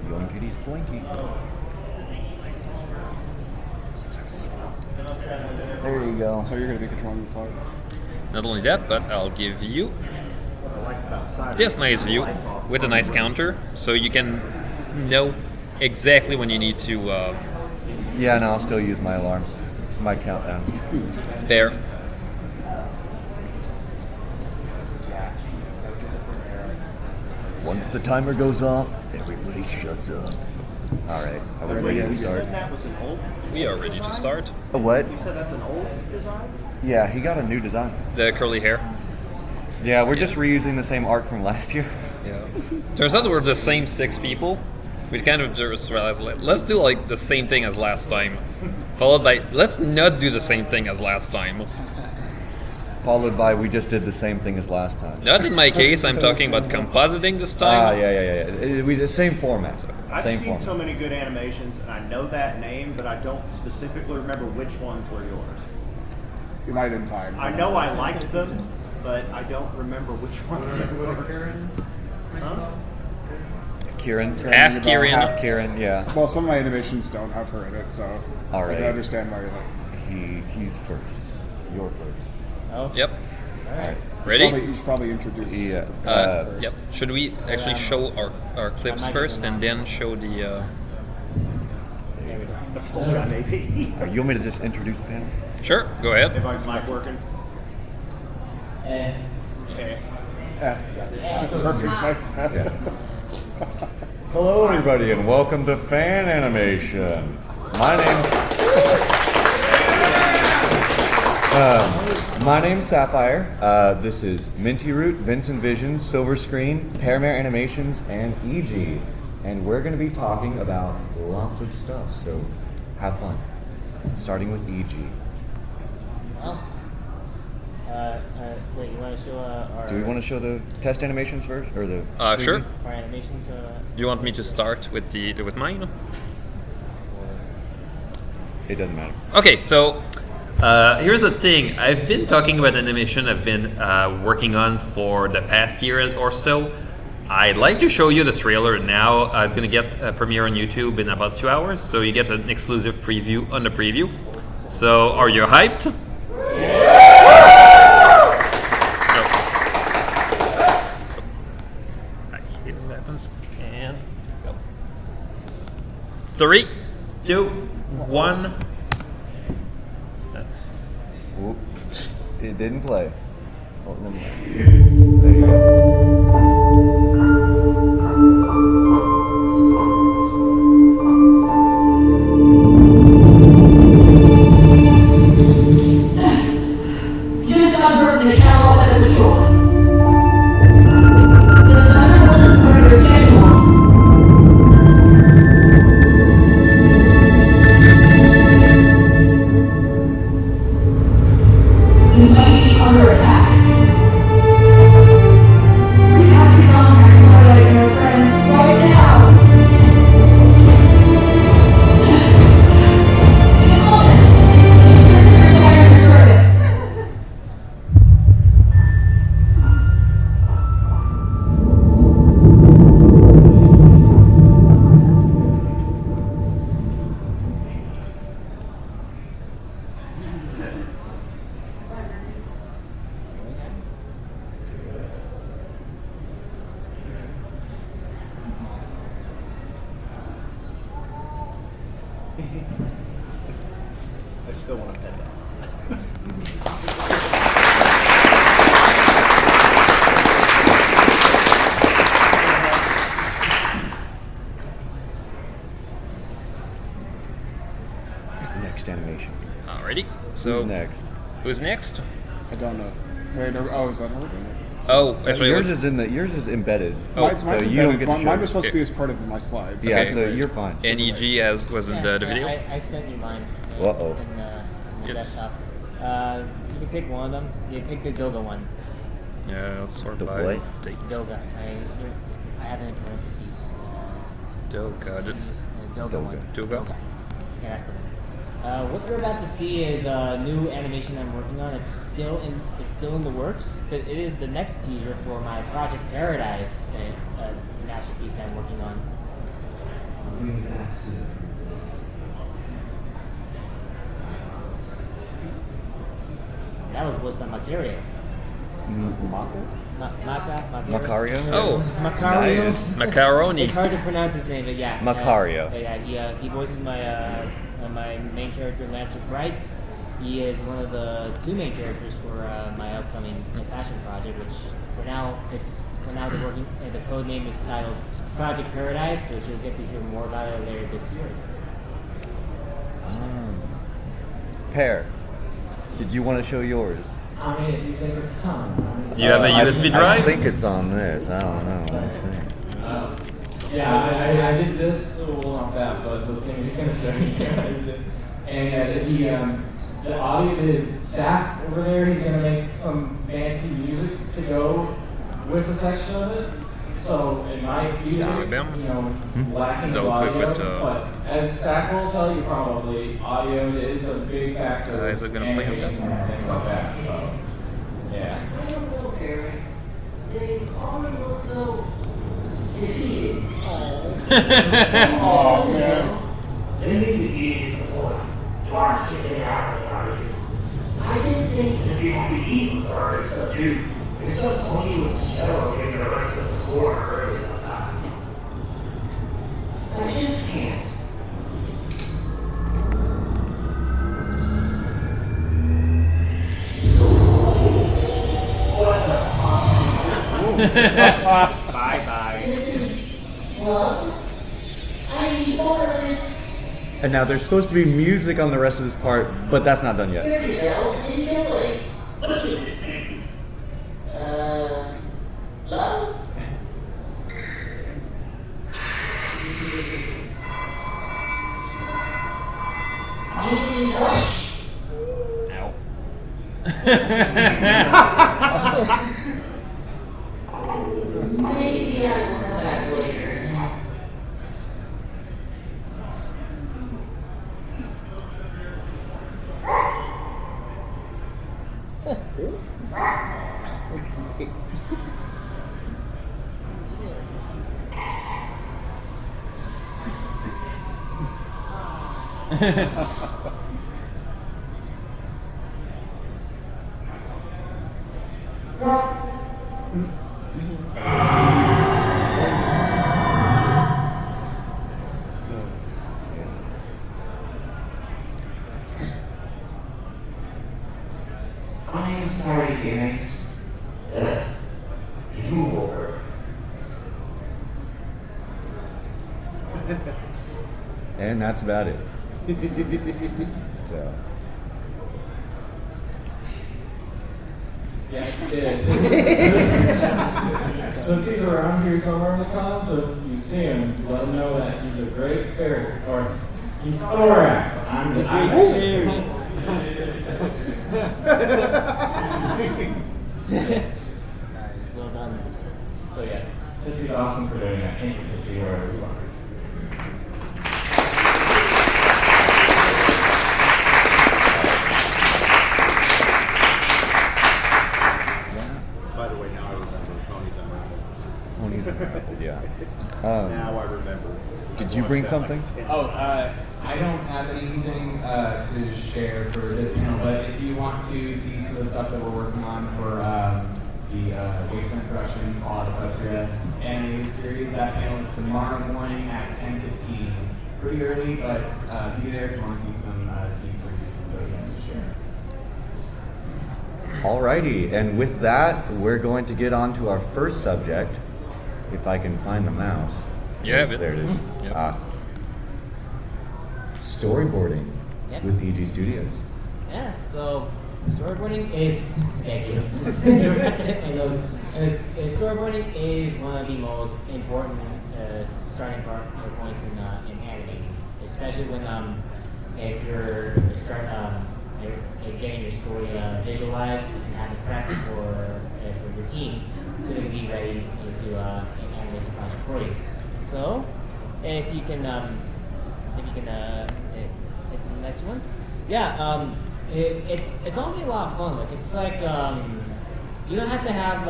Yoinkity splinky. Success. There you go. So you're going to be controlling the slides. Not only that, but I'll give you this nice view with a nice counter, so you can know exactly when you need to. Yeah, no, I'll still use my alarm, my countdown. There. Once the timer goes off, everybody shuts up. All right, I was ready to start. That was an old. We are ready to start. A what? You said that's an old design. Yeah, he got a new design. The curly hair. Yeah, we're just reusing the same art from last year. Yeah. Turns out we're the same 6 people. We kind of just realized, let's do like the same thing as last time. Followed by, let's not do the same thing as last time. Followed by, we just did the same thing as last time. Not in my case, I'm talking about compositing this time. Yeah. We the same format. I've Same seen format. so many good animations, and I know that name, but I don't specifically remember which ones were yours. You might in time. I know I liked them, but I don't remember which ones they were. Huh? Kieran. Half Kieran. Half Kieran, yeah. Well, some of my animations don't have her in it, so All I right. can understand why you're like. He's first. You're first. Yep. All right. Ready? You should probably introduce. Yeah. the Yep. first. Should we actually show our clips first and then show the... The full try, maybe. You want me to just introduce the panel? Sure, go ahead. Everybody's mic working. Okay. Perfect mic test. Hello, everybody, and welcome to Fan Animation. My name's Sapphire. This is Minty Root, Vincent Visions, Silver Screen, Paramare Animations, and EG. And we're going to be talking about lots of stuff, so have fun. Starting with E EG. Well, wait, you want to show our... Do we want to show the test animations first, or the? Sure. Our animations, Do you want me to start with mine? It doesn't matter. Okay, so here's the thing. I've been talking about animation I've been working on for the past year or so. I'd like to show you the trailer now. It's going to get a premiere on YouTube in about 2 hours, so you get an exclusive preview on the preview. So, are you hyped? I hate when that happens. And go. 3, 2, 1. Whoop. It didn't play. Oh, never mind. There you go. Just unearthed the catalog under control. The surrender wasn't part of your schedule. You might be under attack. We have to contact Twilight and her friends right now. Thomas, this requires your service. I still want to pet that. Next animation. Alrighty. So Who's next? Who's next? I don't know. Wait, no, oh, is that her doing it? Oh, actually, Yours is yours is embedded. Mine's so you don't embedded. get to show Mine it. was supposed to be as part of my slides. Yeah, Okay. so you're fine. NEG as was in the video. I sent you mine. Uh-oh. In the It's- desktop. You can pick one of them. You pick the Doga one. Yeah, let's sort The by what? date. Doga. I have it in parentheses. Doga. Doga one. Doga? Yeah, that's the one. What you're about to see is a new animation I'm working on. It's still in the works. It is the next teaser for my Project Paradise masterpiece that I'm working on. that was voiced by Macario. Macario? Oh, Macario. Nice. macaroni. It's hard to pronounce his name, but yeah. Macario. He voices my main character, Lancer Bright. He is one of the 2 main characters for my upcoming passion project, which for now the working the code name is titled Project Paradise, which you'll get to hear more about it later this year. Pear, did you want to show yours? I mean, if you think it's time. You have a USB I drive? think it's on this. I don't know. Let's see. Yeah, I did this, well, not that, but the thing he's going to show you. And the audio, the staff over there, he's going to make some fancy music to go with the section of it. So it might be, lacking of audio, but as Zach will tell you probably, audio is a big factor Is it gonna play with animation and things like that. So, yeah. I don't know, parents. They already look so defeated. Oh, man. They need to be support. You aren't chicken out, are you? I just think if you want to be evil or subdued, it's so pony with the show getting the rest of the score early sometime. I just can't. What the fuck? Bye-bye. This is love. I need more of this. And now there's supposed to be music on the rest of this part, but that's not done yet. Here you go. Enjoy. What's this name? Love? Need help? Maybe I will come back later. I'm sorry, Phoenix. Move over. And that's about it. So. Yeah, since he's around here somewhere in the con, so if you see him, let him know that he's a great fairy, or he's Thorax. I'm the great fairy. Well done. So yeah, since he's awesome for doing that, can't you just see wherever you are? By the way, now I remember Ponies Unraveled. Ponies Unraveled, yeah. Now I remember. Did you bring something? Oh, I don't have anything to share for this panel, but if you want to see some of the stuff that we're working on for the Wasteland Productions All Equestria animated series, that panel is tomorrow morning at 10:15. Pretty early, but be there if you want to see some sneak previews, so you can share. Alrighty, and with that, we're going to get on to our first subject. If I can find the mouse. You have it. There it is. Yep. Storyboarding Yep. with EG Studios. Yeah, so storyboarding is thank you. Storyboarding is one of the most important starting points in animating, especially when if you're you're getting your story visualized and having prep for your team, so you can be ready to animate the project for you. So if you can hit to the next one. Yeah, it's also a lot of fun. Like it's like you don't have to have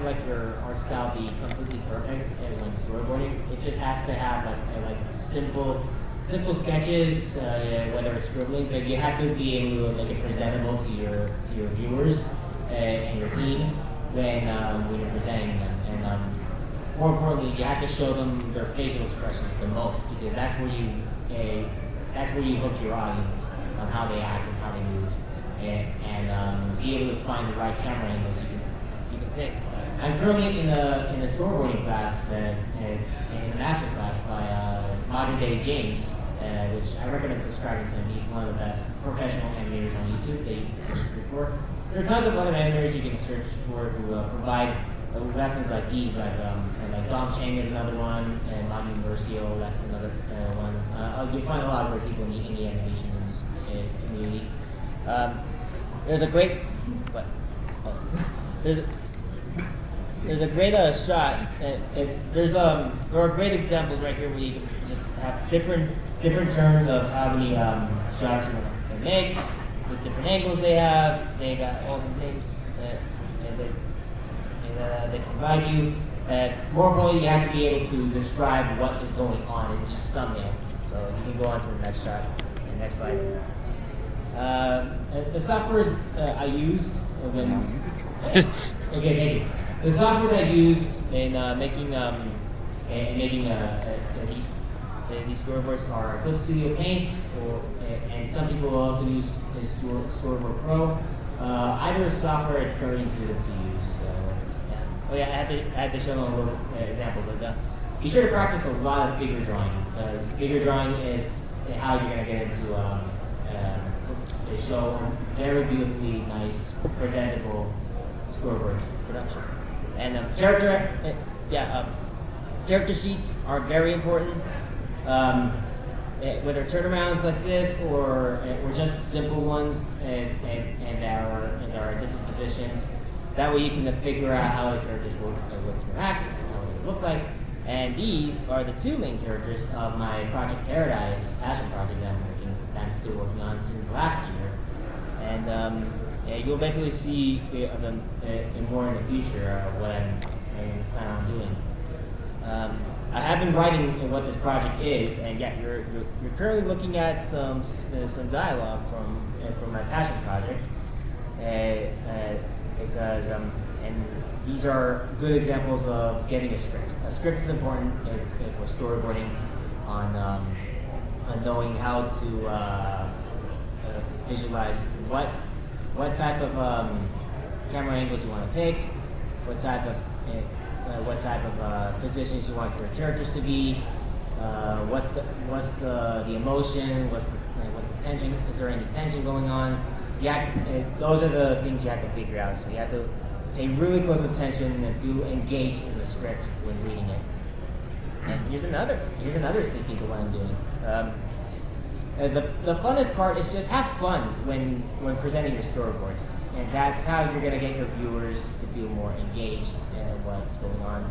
like your art style be completely perfect and like storyboarding. It just has to have like a simple simple sketches, whether it's scribbling, but you have to be able to make it presentable to your viewers and your team when you're presenting them. And more importantly, you have to show them their facial expressions the most, because that's where you hook your audience on how they act and how they move, and be able to find the right camera angles you can pick. I'm currently in a storyboarding class, in a master class by Modern Day James, which I recommend subscribing to him. He's one of the best professional animators on YouTube that you can search for. There are tons of other animators you can search for who provide lessons like these, like Dom Chang is another one, and Manu Mercio, that's another one. You'll find a lot of great people in the animation community. There's a great, there's a great shot. There are great examples right here where you can just have different terms of how many shots you want to make, with different angles they have. They got all the names they provide you. More importantly, you have to be able to describe what is going on in each thumbnail. So you can go on to the next shot, the next slide. The software I used when okay, thank you. The software I use in making these storyboards are Clip Studio Paint, and some people also use Storyboard Pro. Either software, it's very intuitive to use. So, yeah. Oh yeah, I had to show them a little examples of that. Be sure to practice a lot of figure drawing, because figure drawing is how you're going to get into show very beautifully nice, presentable storyboard production. And character sheets are very important. Whether turnarounds like this or just simple ones and are different positions. That way you can figure out how the characters will interact, how they look like. And these are the two main characters of my Project Paradise passion project that I'm still working on since last year. And you'll eventually see them more in the future, what I'm planning on doing. I have been writing what this project is, and yeah, you're currently looking at some dialogue from my passion project, because and these are good examples of getting a script. A script is important if we're storyboarding on knowing how to visualize what type of camera angles you want to pick, what type of positions you want your characters to be, what's the emotion, what's the tension, is there any tension going on? Those are the things you have to figure out. So you have to pay really close attention and feel engaged in the script when reading it. And here's another sneak peek of what I'm doing. The funnest part is just have fun when presenting your storyboards, and that's how you're gonna get your viewers to feel more engaged in what's going on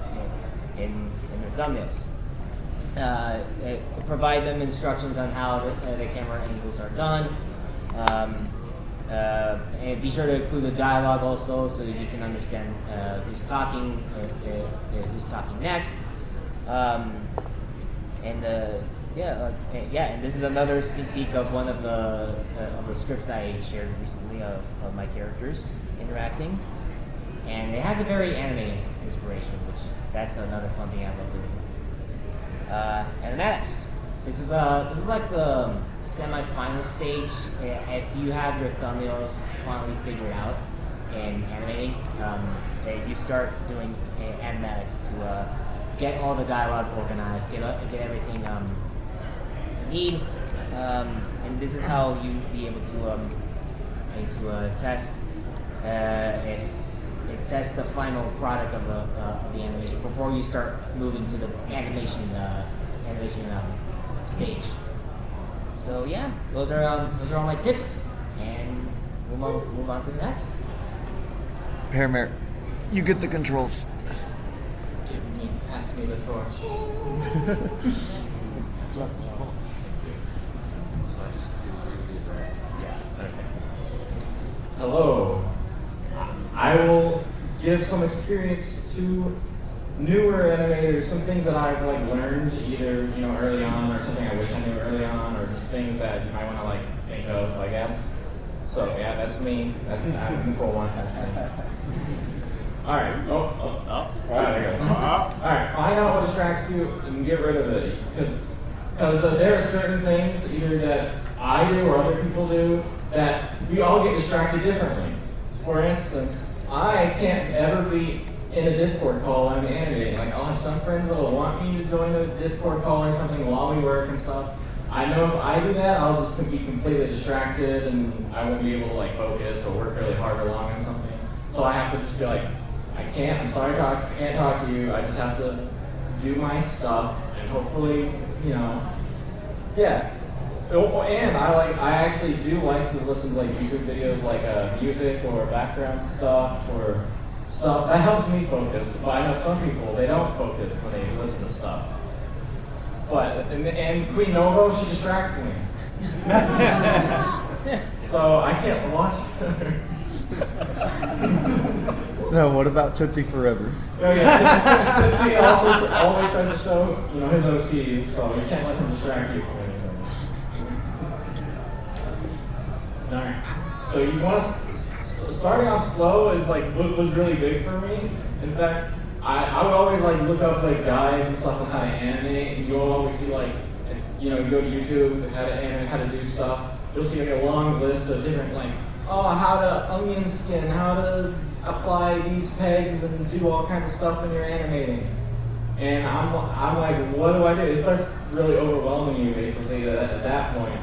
in your thumbnails. Provide them instructions on how the camera angles are done, and be sure to include the dialogue also, so you can understand who's talking next, and this is another sneak peek of one of the scripts that I shared recently of my characters interacting, and it has a very anime inspiration, which that's another fun thing I love doing. Animatics. This is like the semi-final stage. If you have your thumbnails finally figured out in animating, you start doing animatics to get all the dialogue organized, get everything you need, and this is how you be able to test if it tests the final product of the animation before you start moving to the animation stage. So yeah, those are all my tips, and we'll move on to the next. Paramare, you get the controls. Pass me the torch. Hello. I will give some experience to newer animators, some things that I've learned either early on or something I wish I knew early on. things that you might want to like think of, I guess. So yeah, that's me. That's the cool one. That's me. All right. Oh. All right. There you go. All right. Find out what distracts you and get rid of it, because there are certain things either that I do or other people do that we all get distracted differently. For instance, I can't ever be in a Discord call when I'm animating. Like, I'll have some friends that'll want me to join a Discord call or something while we work and stuff. I know if I do that, I'll just be completely distracted and I won't be able to like focus or work really hard or long on something. So I have to just be like, I can't talk to you. I just have to do my stuff and hopefully, yeah. Oh, and I actually do like to listen to like YouTube videos like music or background stuff or stuff that helps me focus. But I know some people, they don't focus when they listen to stuff. But and Queen Novo, she distracts me. So I can't watch her. No, what about Tootsie Forever? Oh yeah, Tootsie also always tries to show his OCs, so you can't let him distract you from anything. All right. So you want to starting off slow is like was really big for me. In fact, I would always like look up like guides and stuff on how to animate, and you'll always see like you go to YouTube how to animate, how to do stuff. You'll see like a long list of different like how to onion skin, how to apply these pegs and do all kinds of stuff when you're animating. And I'm like, what do I do? It starts really overwhelming you basically at that point.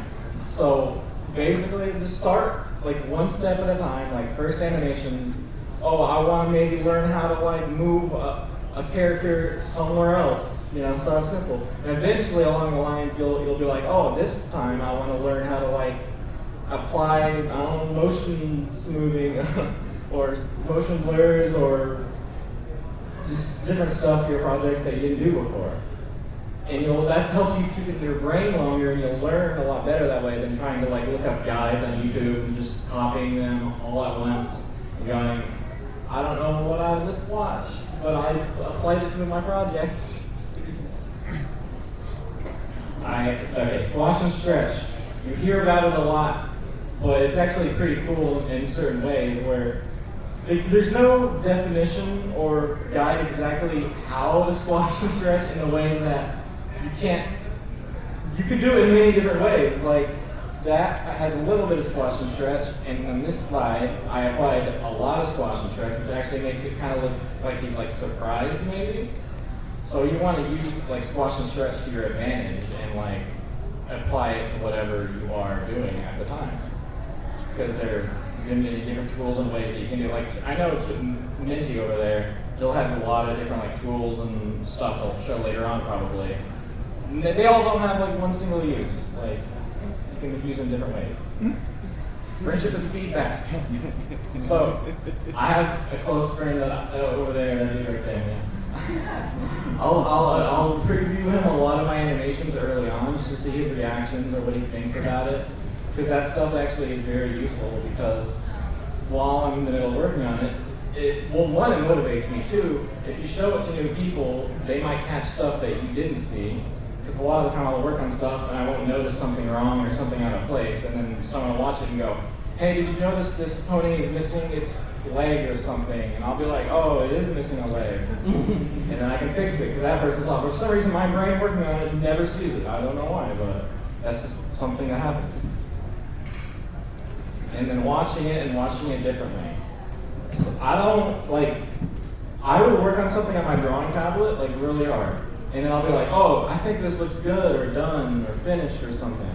So basically just start like one step at a time, like first animations. I want to maybe learn how to like move a character somewhere else, start simple. And eventually along the lines you'll be like, this time I want to learn how to like apply motion smoothing or motion blurs or just different stuff to your projects that you didn't do before. And that helps you keep it in your brain longer, and you'll learn a lot better that way than trying to like look up guides on YouTube and just copying them all at once and going, I don't know what I just watched, but I applied it to my project. Okay, squash and stretch. You hear about it a lot, but it's actually pretty cool in certain ways where there's no definition or guide exactly how to squash and stretch in the ways that you can do it in many different ways. Like that has a little bit of squash and stretch, and on this slide I applied a lot of squash and stretch, which actually makes it kind of look like he's like surprised maybe. So you want to use like squash and stretch to your advantage and like apply it to whatever you are doing at the time, because there are many different tools and ways that you can do. Like I know Minty over there, he'll have a lot of different like tools and stuff he'll show later on probably. They all don't have like one single use. Like you can use them different ways. Friendship is feedback. So I have a close friend that over there that I do right there. Yeah. I'll preview him a lot of my animations early on just to see his reactions or what he thinks about it, because that stuff actually is very useful. Because while I'm in the middle of working on it, it motivates me too. If you show it to new people, they might catch stuff that you didn't see. Because a lot of the time I'll work on stuff and I won't notice something wrong or something out of place, and then someone will watch it and go, hey, did you notice this pony is missing its leg or something? And I'll be like, it is missing a leg. And then I can fix it because that person saw it. For some reason my brain working on it never sees it. I don't know why, but that's just something that happens. And then watching it differently. So I would work on something on my drawing tablet like really hard. And then I'll be like, I think this looks good or done or finished or something.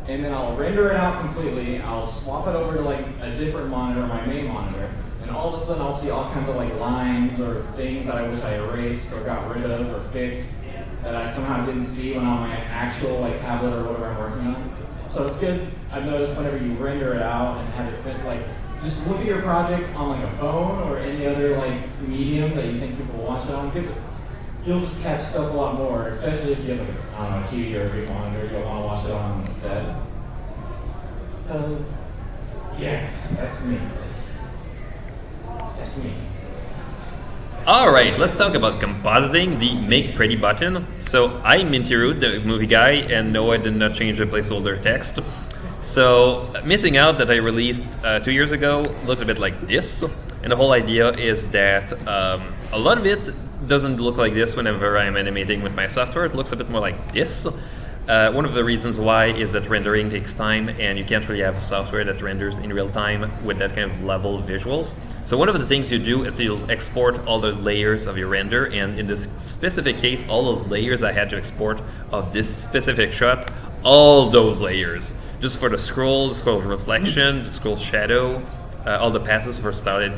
And then I'll render it out completely. I'll swap it over to like a different monitor, my main monitor. And all of a sudden I'll see all kinds of like lines or things that I wish I erased or got rid of or fixed that I somehow didn't see when on my actual like tablet or whatever I'm working on. So it's good. I've noticed whenever you render it out and have it fit, like just look at your project on like a phone or any other like medium that you think people will watch it on, because you'll just catch stuff a lot more, especially if you have like a TV or a big monitor you'll want to watch it on instead. Yes, that's me. That's me. All right, let's talk about compositing, the Make Pretty button. So I'm Minty Root, the movie guy, and no, I did not change the placeholder text. So missing out that I released 2 years ago looked a bit like this, and the whole idea is that a lot of it doesn't look like this whenever I'm animating with my software. It looks a bit more like this. One of the reasons why is that rendering takes time, and you can't really have a software that renders in real time with that kind of level of visuals. So one of the things you do is you'll export all the layers of your render, and in this specific case, all the layers I had to export of this specific shot, all those layers, just for the scroll reflection, the scroll shadow, all the passes for started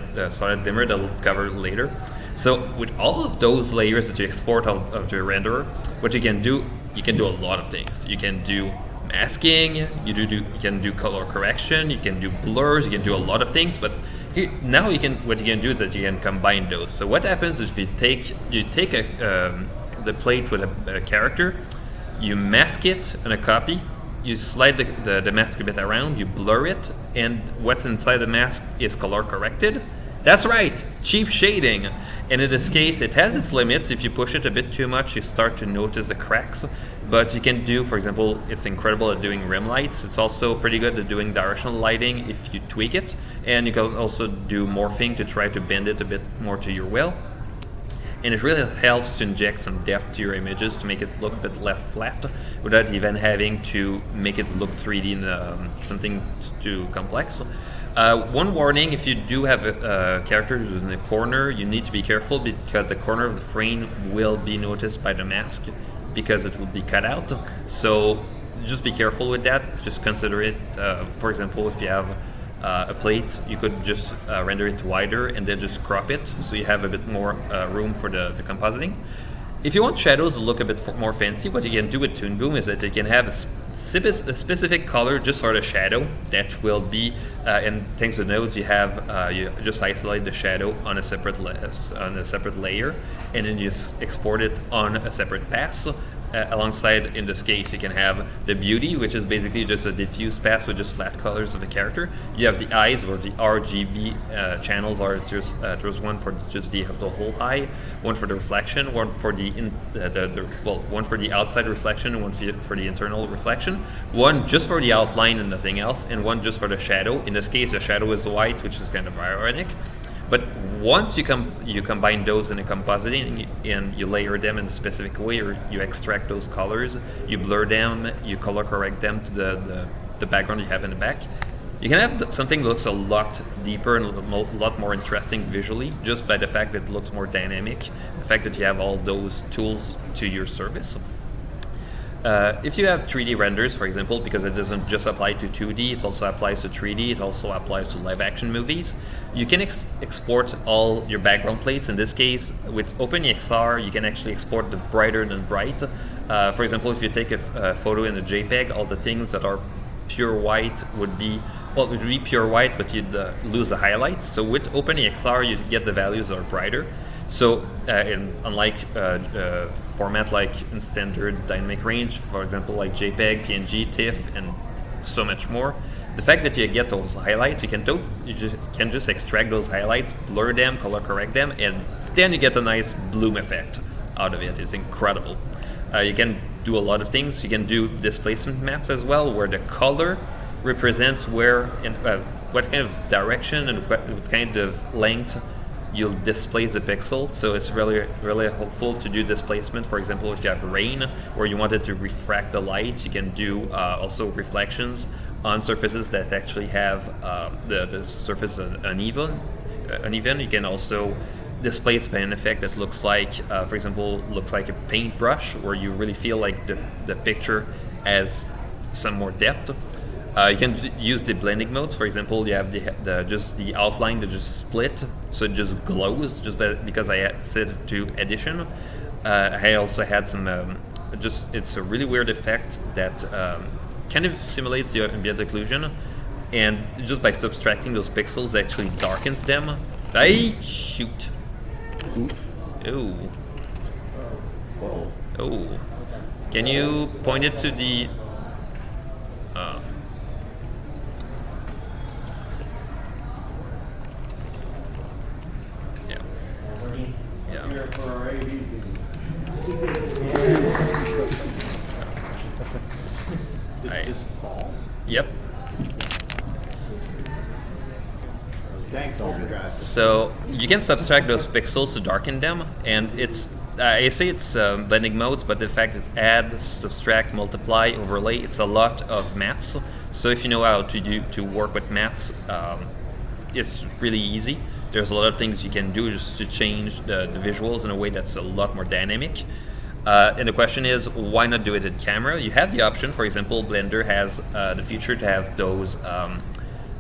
dimmer that we'll cover later. So with all of those layers that you export out of your renderer, what you can do a lot of things. You can do masking, you can do color correction, you can do blurs, you can do a lot of things. But what you can do is that you can combine those. So what happens if you take the plate with a character, you mask it on a copy, you slide the mask a bit around, you blur it, and what's inside the mask is color corrected. That's right, cheap shading. And in this case, it has its limits. If you push it a bit too much, you start to notice the cracks. But you can do, for example, it's incredible at doing rim lights. It's also pretty good at doing directional lighting if you tweak it. And you can also do morphing to try to bend it a bit more to your will. And it really helps to inject some depth to your images to make it look a bit less flat without even having to make it look 3D in something too complex. One warning, if you do have a character who's in the corner, you need to be careful because the corner of the frame will be noticed by the mask because it will be cut out. So just be careful with that. Just consider it, for example, if you have a plate, you could just render it wider and then just crop it so you have a bit more room for the compositing. If you want shadows to look a bit more fancy, what you can do with Toon Boom is that you can have a specific color just for the shadow that will be, and thanks to nodes you have, you just isolate the shadow on a separate layer, and then you just export it on a separate pass. Alongside, in this case, you can have the beauty, which is basically just a diffuse pass with just flat colors of the character. You have the eyes, or the RGB channels, or just there's one for just the whole eye, one for the reflection, one for one for the outside reflection, one for the internal reflection, one just for the outline and nothing else, and one just for the shadow. In this case, the shadow is white, which is kind of ironic. But once you combine those in a compositing and you layer them in a specific way, or you extract those colors, you blur them, you color correct them to the background you have in the back, you can have something that looks a lot deeper and a lot more interesting visually just by the fact that it looks more dynamic, the fact that you have all those tools to your service. If you have 3D renders, for example, because it doesn't just apply to 2D, it also applies to 3D, it also applies to live action movies, you can export all your background plates. In this case, with OpenEXR, you can actually export the brighter than bright. For example, if you take a photo in a JPEG, all the things that are pure white would be pure white, but you'd lose the highlights. So with OpenEXR, you get the values that are brighter. So, unlike format like in standard dynamic range, for example, like JPEG, PNG, TIFF, and so much more, the fact that you get those highlights, you can just extract those highlights, blur them, color correct them, and then you get a nice bloom effect out of it. It's incredible. You can do a lot of things. You can do displacement maps as well, where the color represents where and what kind of direction and what kind of length you'll displace the pixel. So it's really, really helpful to do displacement. For example, if you have rain where you wanted to refract the light, you can do also reflections on surfaces that actually have the surface uneven. You can also displace by an effect that looks like, for example, looks like a paintbrush, where you really feel like the picture has some more depth. You can use the blending modes. For example, you have just the outline that just split, so it just glows just because I set it to addition. I also had some it's a really weird effect that kind of simulates the ambient occlusion, and just by subtracting those pixels, it actually darkens them. Shoot. Ooh. Oh. Can you point it to the? So you can subtract those pixels to darken them, and it's I say it's blending modes, but in fact it's add, subtract, multiply, overlay. It's a lot of maths. So if you know how to work with maths, it's really easy. There's a lot of things you can do just to change the visuals in a way that's a lot more dynamic. And the question is, why not do it in camera? You have the option. For example, Blender has the feature to have those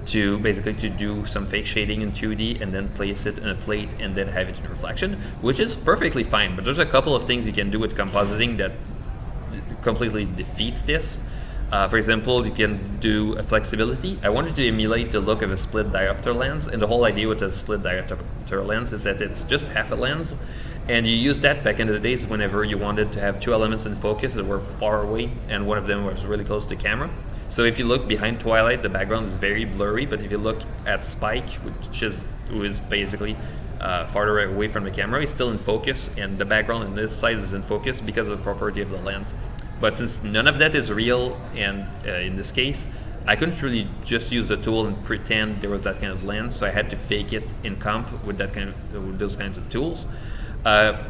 to do some fake shading in 2D and then place it in a plate and then have it in reflection, which is perfectly fine. But there's a couple of things you can do with compositing that completely defeats this. For example, you can do a flexibility. I wanted to emulate the look of a split diopter lens, and the whole idea with a split diopter lens is that it's just half a lens, and you used that back in the days whenever you wanted to have two elements in focus that were far away, and one of them was really close to camera. So if you look behind Twilight, the background is very blurry, but if you look at Spike, who is basically farther away from the camera, he's still in focus, and the background on this side is in focus because of the property of the lens. But since none of that is real, and in this case, I couldn't really just use a tool and pretend there was that kind of lens, so I had to fake it in comp with those kinds of tools.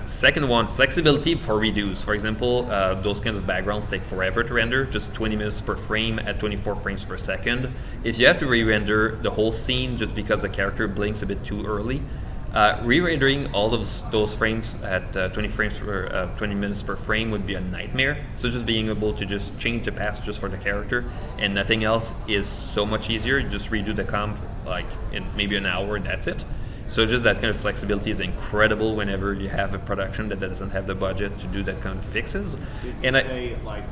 Second one, flexibility for redos. For example, those kinds of backgrounds take forever to render, just 20 minutes per frame at 24 frames per second. If you have to re-render the whole scene just because the character blinks a bit too early, re-rendering all of those frames at 20 minutes per frame would be a nightmare. So just being able to just change the path just for the character and nothing else is so much easier. You just redo the comp like in maybe an hour and that's it. So just that kind of flexibility is incredible whenever you have a production that doesn't have the budget to do that kind of fixes. Did you say like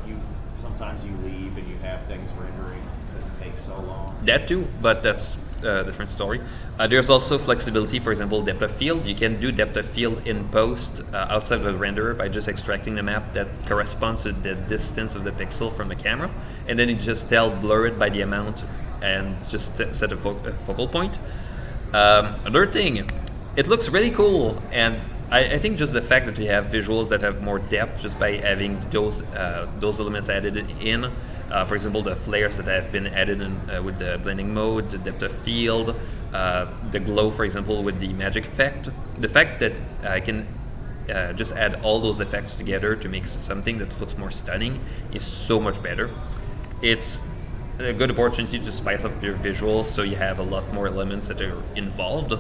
sometimes you leave and you have things rendering because it takes so long? That too, but that's a different story. There's also flexibility, for example, depth of field. You can do depth of field in post outside of the renderer by just extracting the map that corresponds to the distance of the pixel from the camera, and then you just blur it by the amount and just set a focal point. Another thing, it looks really cool, and I think just the fact that we have visuals that have more depth just by having those elements added in. For example, the flares that have been added in with the blending mode, the depth of field, the glow, for example, with the magic effect. The fact that I can just add all those effects together to make something that looks more stunning is so much better. It's a good opportunity to spice up your visuals so you have a lot more elements that are involved.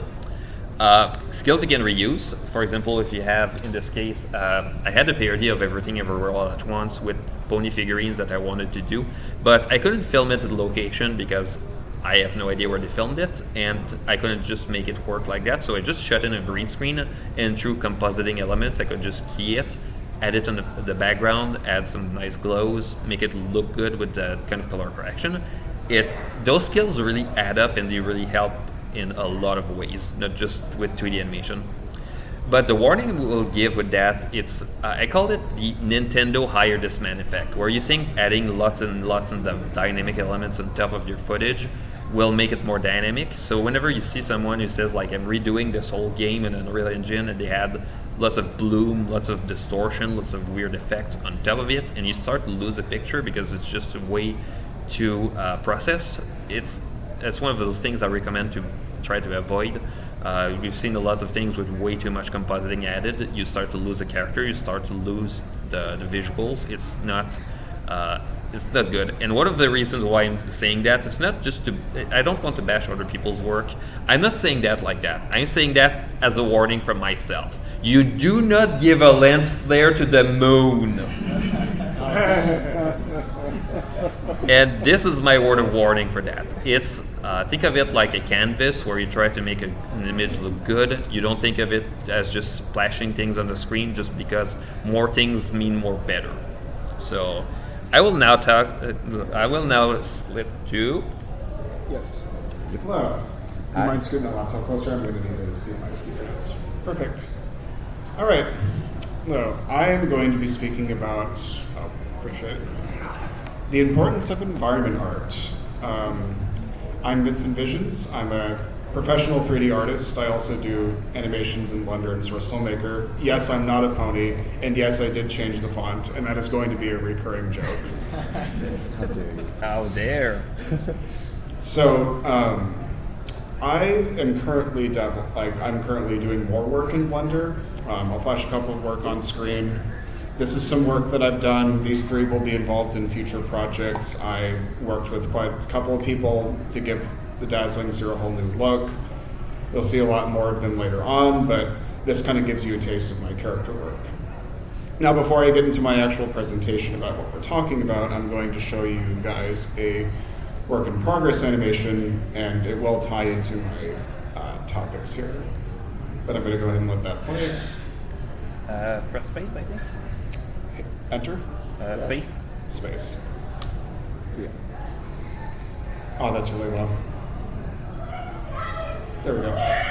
Skills you can reuse. For example, if you have, in this case, I had a parody of Everything Everywhere All at Once with pony figurines that I wanted to do, but I couldn't film it at the location because I have no idea where they filmed it, and I couldn't just make it work like that, so I just shot in a green screen, and through compositing elements, I could just key it, add it on the background, add some nice glows, make it look good with the kind of color correction. Those skills really add up, and they really help in a lot of ways, not just with 2D animation. But the warning we'll give with that, it's I call it the Nintendo hire this man effect, where you think adding lots and lots of dynamic elements on top of your footage will make it more dynamic. So whenever you see someone who says like, I'm redoing this whole game in Unreal Engine, and they had lots of bloom, lots of distortion, lots of weird effects on top of it, and you start to lose the picture because it's just a way to process, it's one of those things I recommend to try to avoid. We've seen a lot of things with way too much compositing added. You start to lose the character, you start to lose the visuals. It's not good. And one of the reasons why I'm saying that, it's not just I don't want to bash other people's work. I'm not saying that like that. I'm saying that as a warning from myself. You do not give a lens flare to the moon. And this is my word of warning for that. It's think of it like a canvas where you try to make an image look good. You don't think of it as just splashing things on the screen just because more things mean more better. So I will now slip to. Yes. Hello. You mind scooting the laptop closer? I'm going to need to see my speaker notes. Perfect. All right. No, I am going to be speaking about. Oh, appreciate it. The importance of environment art. I'm Vincent Visions. I'm a professional 3D artist. I also do animations in Blender and Source Filmmaker. Yes, I'm not a pony, and yes, I did change the font, and that is going to be a recurring joke. How dare you? How dare. So, I am currently I'm currently doing more work in Blender. I'll flash a couple of work on screen. This is some work that I've done. These three will be involved in future projects. I worked with quite a couple of people to give the Dazzling Zero a whole new look. You'll see a lot more of them later on, but this kind of gives you a taste of my character work. Now, before I get into my actual presentation about what we're talking about, I'm going to show you guys a work in progress animation, and it will tie into my topics here. But I'm going to go ahead and let that play. Press space, I think. Enter? Space. Space. Yeah. Oh, that's really low. There we go.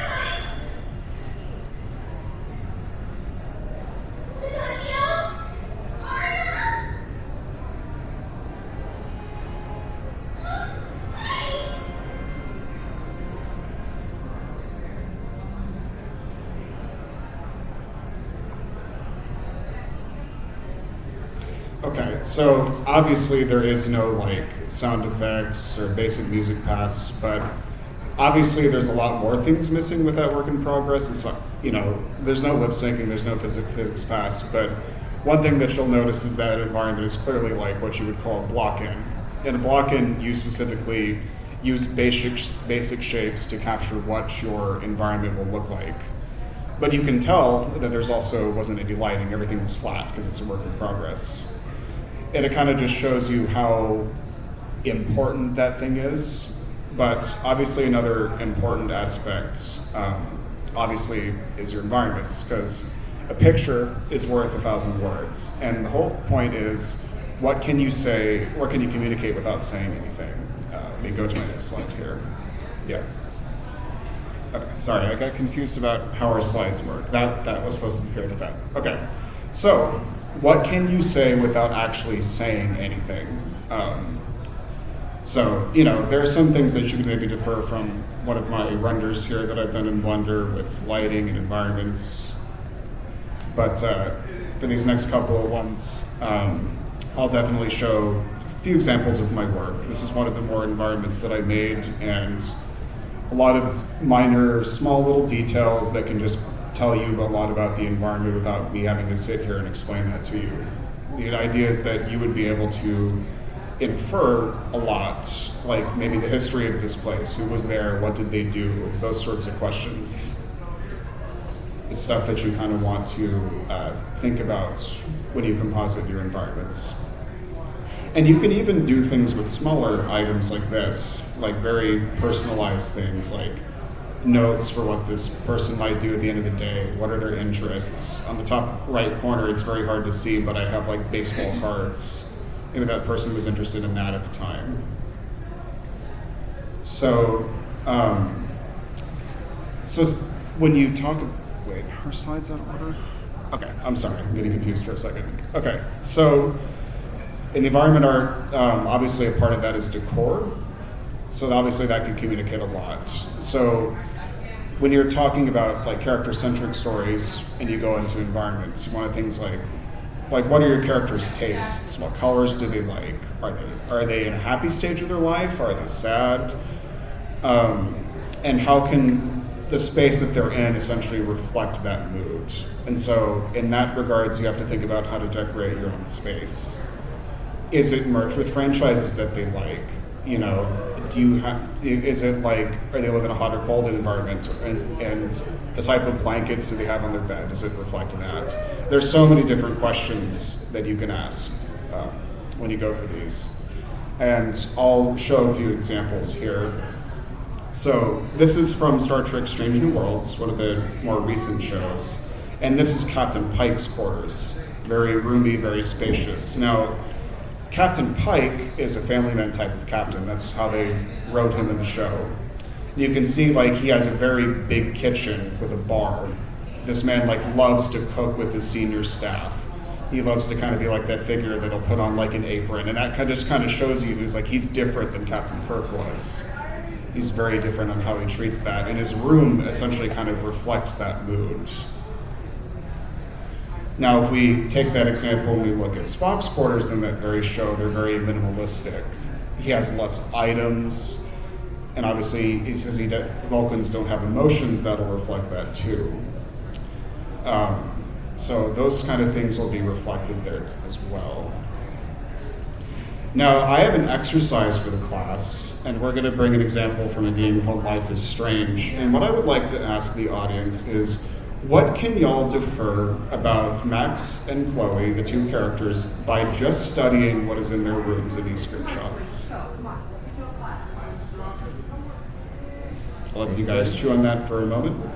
Okay, so obviously there is no like sound effects or basic music paths, but obviously there's a lot more things missing with that work in progress. It's like, there's no lip syncing, there's no physics paths, but one thing that you'll notice is that environment is clearly like what you would call a block-in. In a block-in, you specifically use basic shapes to capture what your environment will look like. But you can tell that there's also wasn't any lighting, everything was flat because it's a work in progress. And it kind of just shows you how important that thing is. But obviously another important aspect, obviously, is your environments, because a picture is worth 1,000 words. And the whole point is, what can you say, or can you communicate without saying anything? Let me go to my next slide here. Yeah. Okay, sorry, I got confused about how our slides work. That was supposed to be paired with that. Okay, so what can you say without actually saying anything? So, there are some things that you can maybe defer from one of my renders here that I've done in Blender with lighting and environments. But for these next couple of ones, I'll definitely show a few examples of my work. This is one of the more environments that I made, and a lot of minor, small little details that can just tell you a lot about the environment without me having to sit here and explain that to you. The idea is that you would be able to infer a lot, like maybe the history of this place, who was there, what did they do, those sorts of questions. It's stuff that you kind of want to think about when you composite your environments. And you can even do things with smaller items like this, like very personalized things, like notes for what this person might do at the end of the day, what are their interests. On the top right corner, it's very hard to see, but I have like baseball cards. Maybe that person was interested in that at the time. So, when you talk, wait, her slides out of order? Okay, I'm sorry, I'm getting confused for a second. Okay, so in the environment art, obviously a part of that is decor. So obviously that can communicate a lot. So when you're talking about like character-centric stories and you go into environments, you want things like what are your characters' tastes? What colors do they like? Are they in a happy stage of their life? Are they sad? And how can the space that they're in essentially reflect that mood? And so in that regards, you have to think about how to decorate your own space. Is it merged with franchises that they like? Is it like, are they live in a hot or cold environment? And the type of blankets do they have on their bed? Does it reflect that? There's so many different questions that you can ask when you go for these. And I'll show a few examples here. So this is from Star Trek Strange New Worlds, one of the more recent shows. And this is Captain Pike's quarters. Very roomy, very spacious. Now, Captain Pike is a family man type of captain. That's how they wrote him in the show. You can see he has a very big kitchen with a bar. This man loves to cook with his senior staff. He loves to kind of be like that figure that'll put on an apron, and that just kind of shows you he's different than Captain Kirk was. He's very different on how he treats that, and his room essentially kind of reflects that mood. Now, if we take that example and we look at Spock's quarters in that very show, they're very minimalistic. He has less items. And obviously, he says Vulcans don't have emotions, that'll reflect that too. So those kind of things will be reflected there as well. Now, I have an exercise for the class, and we're going to bring an example from a game called Life is Strange. And what I would like to ask the audience is, what can y'all defer about Max and Chloe, the two characters, by just studying what is in their rooms in these screenshots? I'll let you guys chew on that for a moment.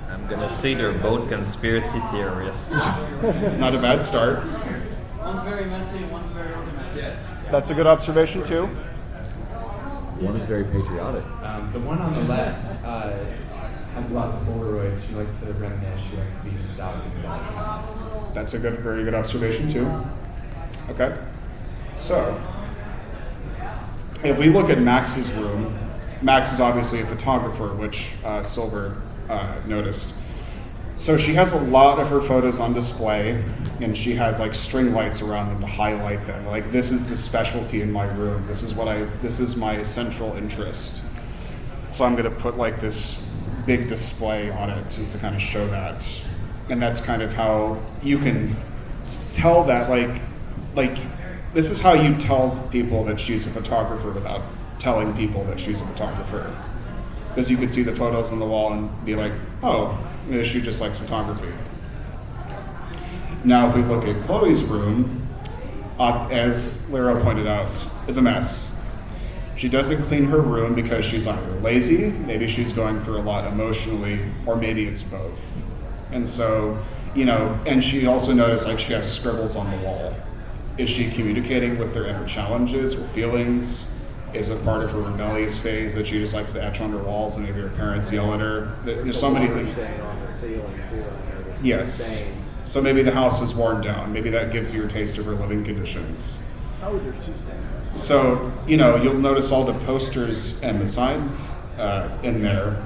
I'm gonna say they're both conspiracy theorists. It's not a bad start. One's very messy and one's very organized. That's a good observation, too. One is very patriotic. The one on the left has a lot of Polaroids. She likes to reminisce. She likes to be nostalgic about the past. That's a very good observation, too. Okay. So, if we look at Max's room, Max is obviously a photographer, which Silver noticed. So she has a lot of her photos on display, and she has like string lights around them to highlight them. Like, this is the specialty in my room. This is my central interest. So I'm gonna put like this big display on it just to kind of show that. And that's kind of how you can tell that, like this is how you tell people that she's a photographer without telling people that she's a photographer. Because you could see the photos on the wall and be like, oh, maybe she just likes photography. Now, if we look at Chloe's room, as Lyra pointed out, is a mess. She doesn't clean her room because she's either lazy, maybe she's going through a lot emotionally, or maybe it's both. And so, and she also noticed like she has scribbles on the wall. Is she communicating with her inner challenges or feelings? Is it part of her rebellious phase that she just likes to etch on her walls and maybe her parents yell at her? There's so many things. On the ceiling too, I noticed. Yes. Stain. So maybe the house is worn down. Maybe that gives you a taste of her living conditions. Oh, there's two stains. So, you'll notice all the posters and the signs in there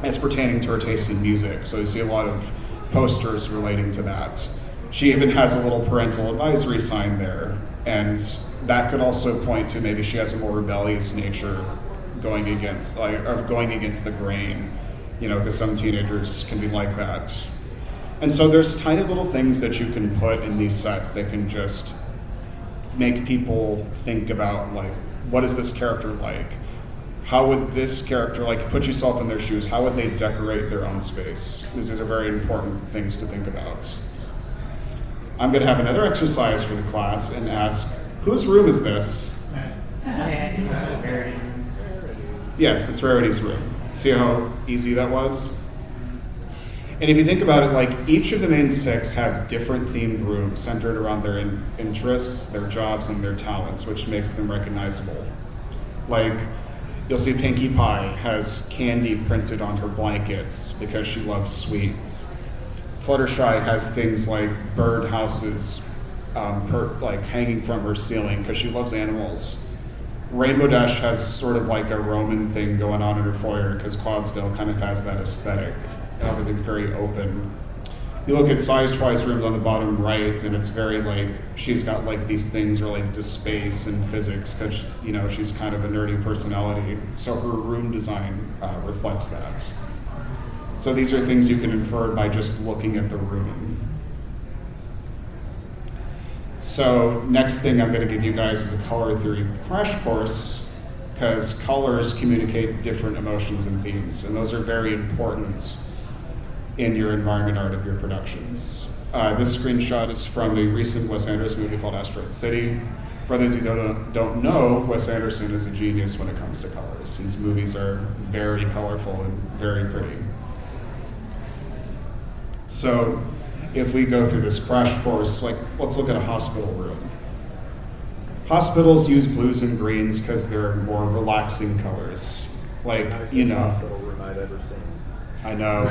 as pertaining to her taste in music. So you see a lot of posters relating to that. She even has a little parental advisory sign there. And that could also point to maybe she has a more rebellious nature going against the grain, because some teenagers can be like that. And so there's tiny little things that you can put in these sets that can just make people think about, like, what is this character like? How would this character, put yourself in their shoes, how would they decorate their own space? These are very important things to think about. I'm going to have another exercise for the class and ask, whose room is this? Yes, it's Rarity's room. See how easy that was? And if you think about it, each of the main six have different themed rooms centered around their interests, their jobs, and their talents, which makes them recognizable. You'll see Pinkie Pie has candy printed on her blankets because she loves sweets. Fluttershy has things like bird houses hanging from her ceiling because she loves animals. Rainbow Dash has sort of like a Roman thing going on in her foyer because Cloudsdale kind of has that aesthetic. Everything's very open. You look at Size-Twice rooms on the bottom right, and it's very she's got these things related to space and physics because she's kind of a nerdy personality. So her room design reflects that. So these are things you can infer by just looking at the room. So next thing I'm going to give you guys is a color theory crash course because colors communicate different emotions and themes, and those are very important in your environment art of your productions. This screenshot is from a recent Wes Anderson movie called Asteroid City. For those who don't know, Wes Anderson is a genius when it comes to colors. His movies are very colorful and very pretty. So if we go through this crash course, let's look at a hospital room. Hospitals use blues and greens because they're more relaxing colors. Hospital room I've ever seen. I know.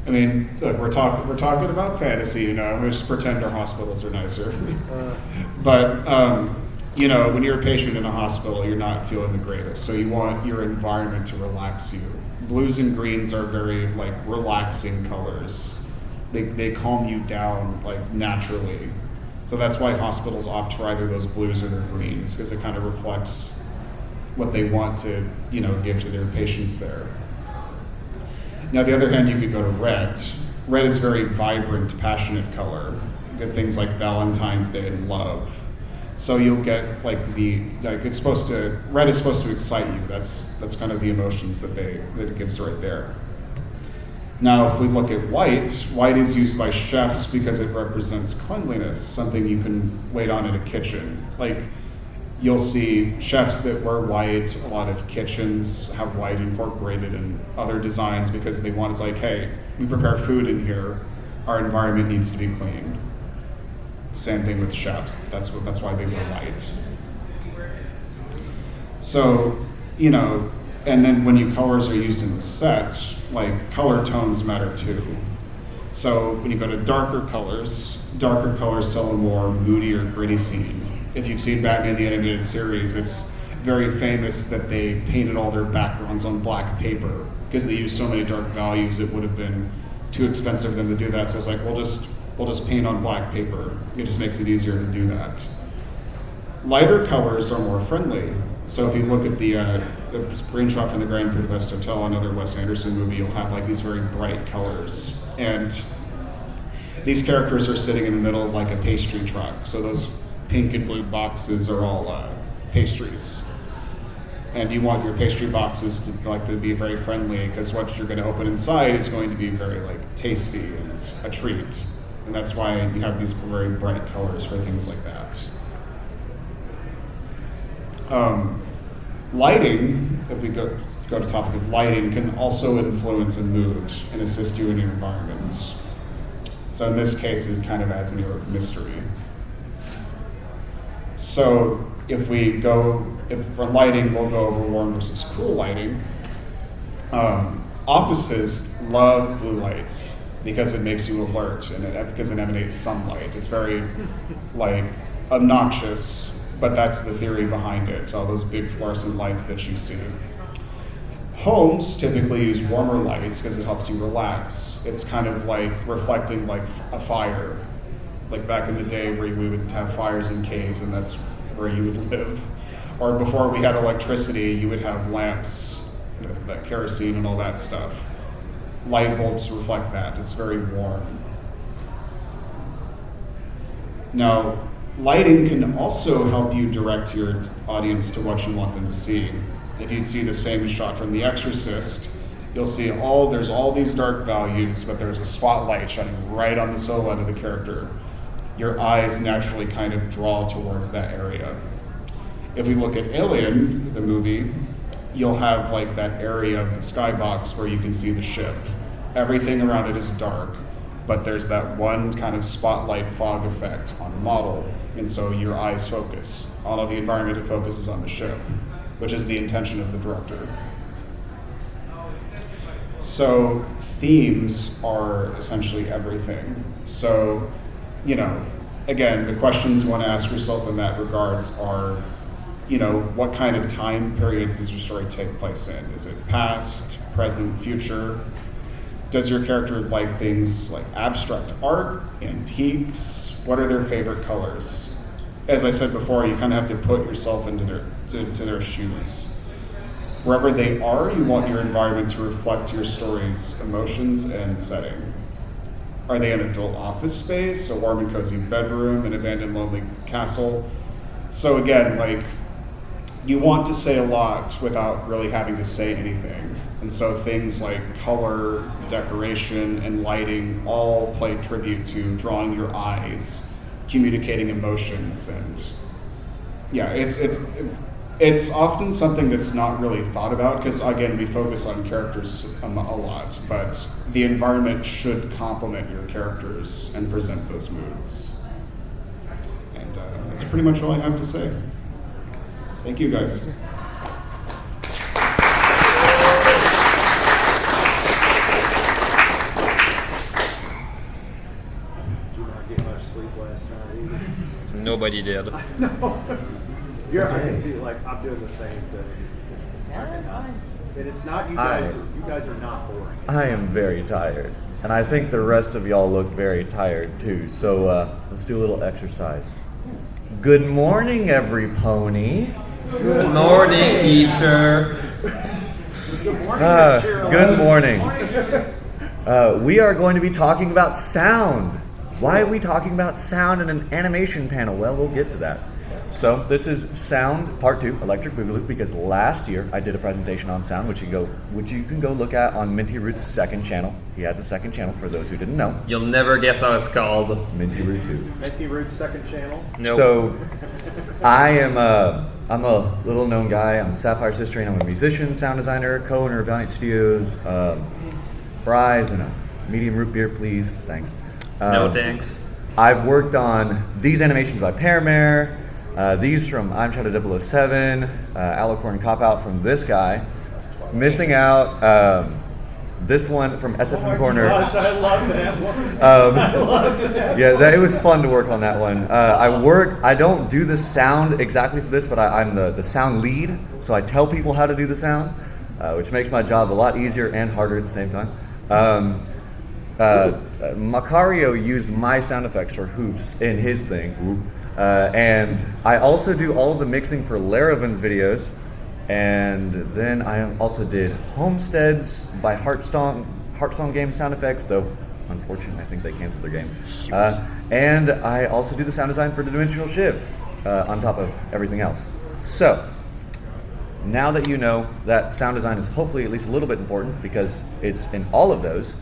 I mean, look, we're talking about fantasy, we just pretend our hospitals are nicer. But when you're a patient in a hospital, you're not feeling the greatest, so you want your environment to relax you. Blues and greens are very relaxing colors. They calm you down naturally. So that's why hospitals opt for either those blues or their greens, because it kind of reflects what they want to, give to their patients there. Now, the other hand, you could go to red. Red is very vibrant, passionate color. You get things like Valentine's Day and love. So you'll get red is supposed to excite you. That's kind of the emotions that it gives right there. Now, if we look at white is used by chefs because it represents cleanliness, something you can wait on in a kitchen. Like, you'll see chefs that wear white. A lot of kitchens have white incorporated in other designs because it's like, hey, we prepare food in here. Our environment needs to be clean. Same thing with chefs. That's why they wear white. So, and then when colors are used in the set, like color tones matter too. So when you go to darker colors sell a more moody or gritty scene. If you've seen Batman the Animated Series, it's very famous that they painted all their backgrounds on black paper because they used so many dark values it would have been too expensive for them to do that. So it's like, we'll just paint on black paper. It just makes it easier to do that. Lighter colors are more friendly. So if you look at the screenshot from the Grand Budapest Hotel, another Wes Anderson movie, you'll have like these very bright colors. And these characters are sitting in the middle of like a pastry truck. So those pink and blue boxes are all pastries. And you want your pastry boxes to be very friendly because what you're going to open inside is going to be very tasty and a treat. And that's why you have these very bright colors for things like that. Lighting, if we go to the topic of lighting, can also influence a mood and assist you in your environment. So in this case, it kind of adds an air of mystery. So if for lighting, we'll go over warm versus cool lighting. Offices love blue lights because it makes you alert and because it emanates sunlight. It's very obnoxious, but that's the theory behind it, all those big fluorescent lights that you see. Homes typically use warmer lights because it helps you relax. It's kind of like reflecting like a fire. Like back in the day where we would have fires in caves and that's where you would live. Or before we had electricity, you would have lamps with that kerosene and all that stuff. Light bulbs reflect that. It's very warm. Now, lighting can also help you direct your audience to what you want them to see. If you'd see this famous shot from The Exorcist, you'll see there's all these dark values, but there's a spotlight shining right on the silhouette of the character. Your eyes naturally kind of draw towards that area. If we look at Alien, the movie, you'll have that area of the skybox where you can see the ship. Everything around it is dark, but there's that one kind of spotlight fog effect on the model. And so your eyes focus. All of the environment, it focuses on the ship, which is the intention of the director. So themes are essentially everything. So, again, the questions you want to ask yourself in that regards are, what kind of time periods does your story take place in? Is it past, present, future? Does your character like things like abstract art, antiques? What are their favorite colors? As I said before, you kind of have to put yourself into their shoes. Wherever they are, you want your environment to reflect your story's emotions and setting. Are they an adult office space, a warm and cozy bedroom, an abandoned lonely castle? So again, you want to say a lot without really having to say anything. And so things like color, decoration, and lighting all play tribute to drawing your eyes, communicating emotions, and it's often something that's not really thought about because, again, we focus on characters a lot, but the environment should complement your characters and present those moods. And that's pretty much all I have to say. Thank you, guys. Did you not get much sleep last night either? Nobody did. No. I can see I'm doing the same thing. And it's not you guys. You guys are not boring. I am very tired. And I think the rest of y'all look very tired too. So let's do a little exercise. Good morning, every pony. Good morning, teacher. Good morning. We are going to be talking about sound. Why are we talking about sound in an animation panel? Well, we'll get to that. So this is Sound Part 2, Electric Boogaloo, because last year I did a presentation on sound, which you can go look at on Minty Root's second channel. He has a second channel for those who didn't know. You'll never guess how it's called. Minty Root 2. Minty Root's second channel. Nope. So I'm a little known guy. I'm Sapphire's sister, and I'm a musician, sound designer, co-owner of Valiant Studios. Fries and a medium root beer, please. Thanks. No thanks. I've worked on these animations by Paramare, these from I'm Shadow 007, Alicorn Cop Out from this guy, Missing Out, this one from SFM Corner. Gosh, I love that one. I love that. Yeah, it was fun to work on that one. I don't do the sound exactly for this, but I'm the sound lead, so I tell people how to do the sound, which makes my job a lot easier and harder at the same time. Macario used my sound effects for hoofs in his thing, and I also do all of the mixing for Laravan's videos, and then I also did Homesteads by Heartsong Games sound effects, though unfortunately I think they canceled their game, and I also do the sound design for the Dimensional Shift on top of everything else. So now that you know that sound design is hopefully at least a little bit important because it's in all of those,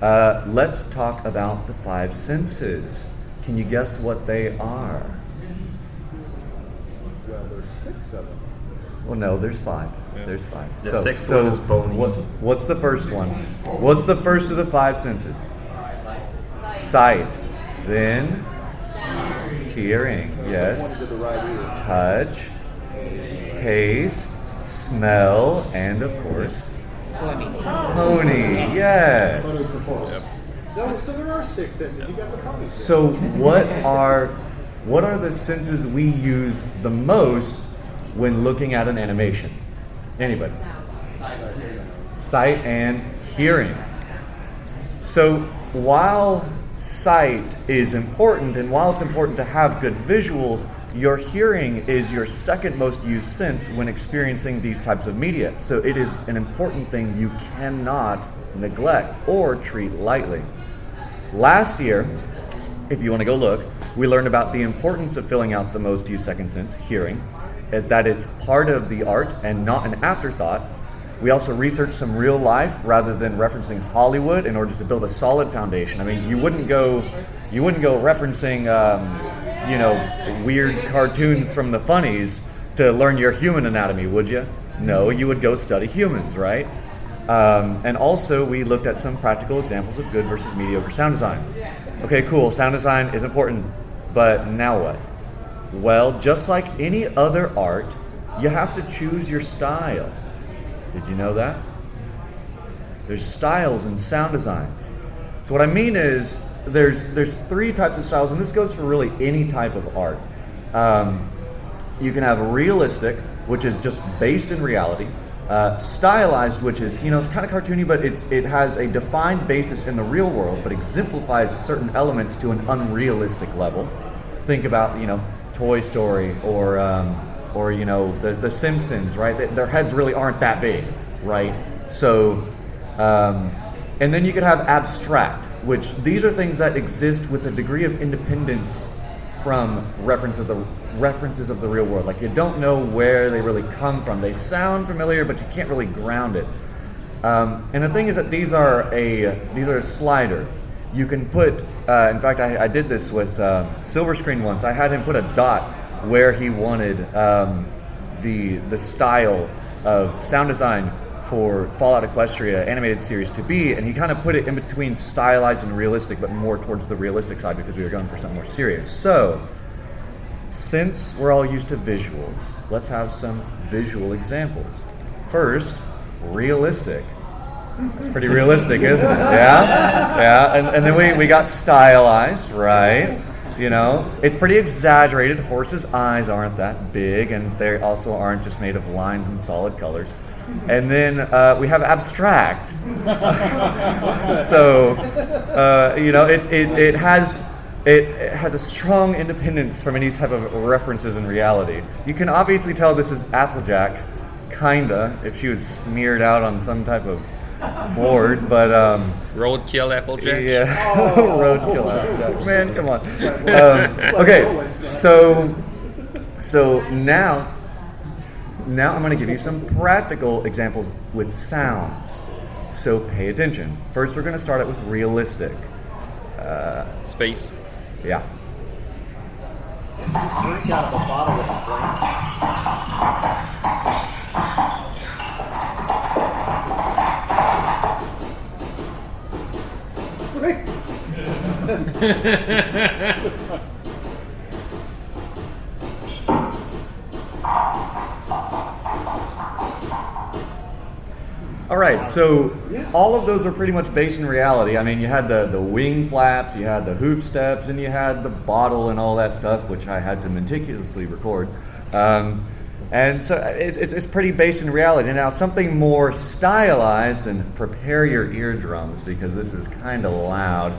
let's talk about the five senses. Can you guess what they are? Well, there's 6 of them. Well, no, there's 5. There's 5. The sixth one is ponies. What's the first one? What's the first of the 5 senses? Sight. Then hearing. Yes. Pointed to the right ear. Touch. Taste. Smell. And of course, pony. What Yes. is the force? No, so there are 6 senses. You got the pony. So what are the senses we use the most when looking at an animation? Anybody? Sight and hearing. So while sight is important, and while it's important to have good visuals, your hearing is your second most used sense when experiencing these types of media. So it is an important thing you cannot neglect or treat lightly. Last year, if you want to go look, we learned about the importance of filling out the most used second sense, hearing, that it's part of the art and not an afterthought. We also researched some real life rather than referencing Hollywood in order to build a solid foundation. I mean, you wouldn't go referencing weird cartoons from the funnies to learn your human anatomy, would you? No, you would go study humans, right? And also, we looked at some practical examples of good versus mediocre sound design. Okay, cool, sound design is important, but now what? Well, just like any other art, you have to choose your style. Did you know that? There's styles in sound design. So what I mean is, there's 3 types of styles, and this goes for really any type of art. You can have realistic, which is just based in reality. Stylized, which is, it's kind of cartoony, but it has a defined basis in the real world, but exemplifies certain elements to an unrealistic level. Think about, Toy Story or the Simpsons, right? Their heads really aren't that big, right? So, and then you could have abstract, which these are things that exist with a degree of independence from references of the real world. Like, you don't know where they really come from. They sound familiar, but you can't really ground it. And the thing is that these are a slider. You can put, in fact, I did this with Silver Screen once. I had him put a dot where he wanted the style of sound design for Fallout Equestria animated series to be, and he kind of put it in between stylized and realistic, but more towards the realistic side because we were going for something more serious. So, since we're all used to visuals, let's have some visual examples. First, realistic. That's pretty realistic, isn't it? Yeah? And then we got stylized, right? It's pretty exaggerated. Horses' eyes aren't that big, and they also aren't just made of lines and solid colors. And then we have abstract. So, it has a strong independence from any type of references in reality. You can obviously tell this is Applejack, kinda, if she was smeared out on some type of board, but Roadkill Applejack. yeah, roadkill Applejack. Man, come on. Okay, so now I'm going to give you some practical examples with sounds. So pay attention. First, we're going to start it with realistic. Space. Yeah. Drink out of a bottle with a flame. All right, so all of those are pretty much based in reality. I mean, you had the wing flaps, you had the hoof steps, and you had the bottle and all that stuff, which I had to meticulously record. And so it's pretty based in reality. Now, something more stylized, and prepare your eardrums because this is kind of loud,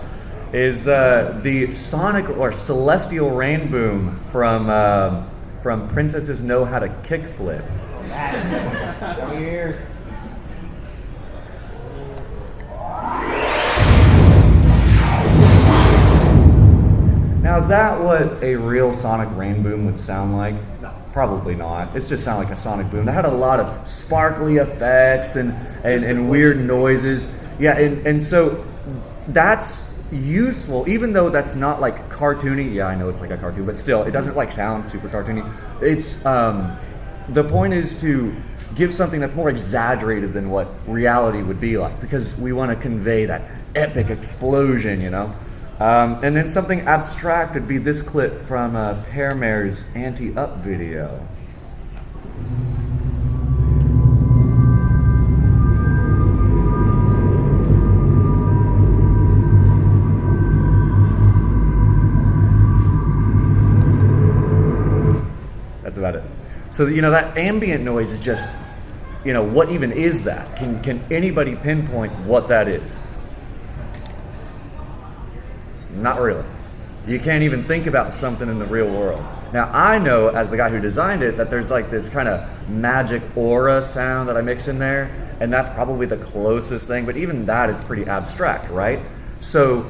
is the sonic or celestial rain boom from Princesses Know How to Kickflip. Ears. Now, is that what a real sonic rain boom would sound like? No. Probably not. It's just sound like a sonic boom. That had a lot of sparkly effects and weird noises. Yeah, and so that's useful, even though that's not like cartoony. Yeah, I know it's like a cartoon, but still, it doesn't like sound super cartoony. It's the point is to give something that's more exaggerated than what reality would be like, because we want to convey that epic explosion, you know. And then something abstract would be this clip from Pear Mare's Anti-Up video. That's about it. So, you know, that ambient noise is just, you know, what even is that? Can anybody pinpoint what that is? Not really. You can't even think about something in the real world. Now, I know, as the guy who designed it, that there's like this kind of magic aura sound that I mix in there, and that's probably the closest thing, but even that is pretty abstract, right? So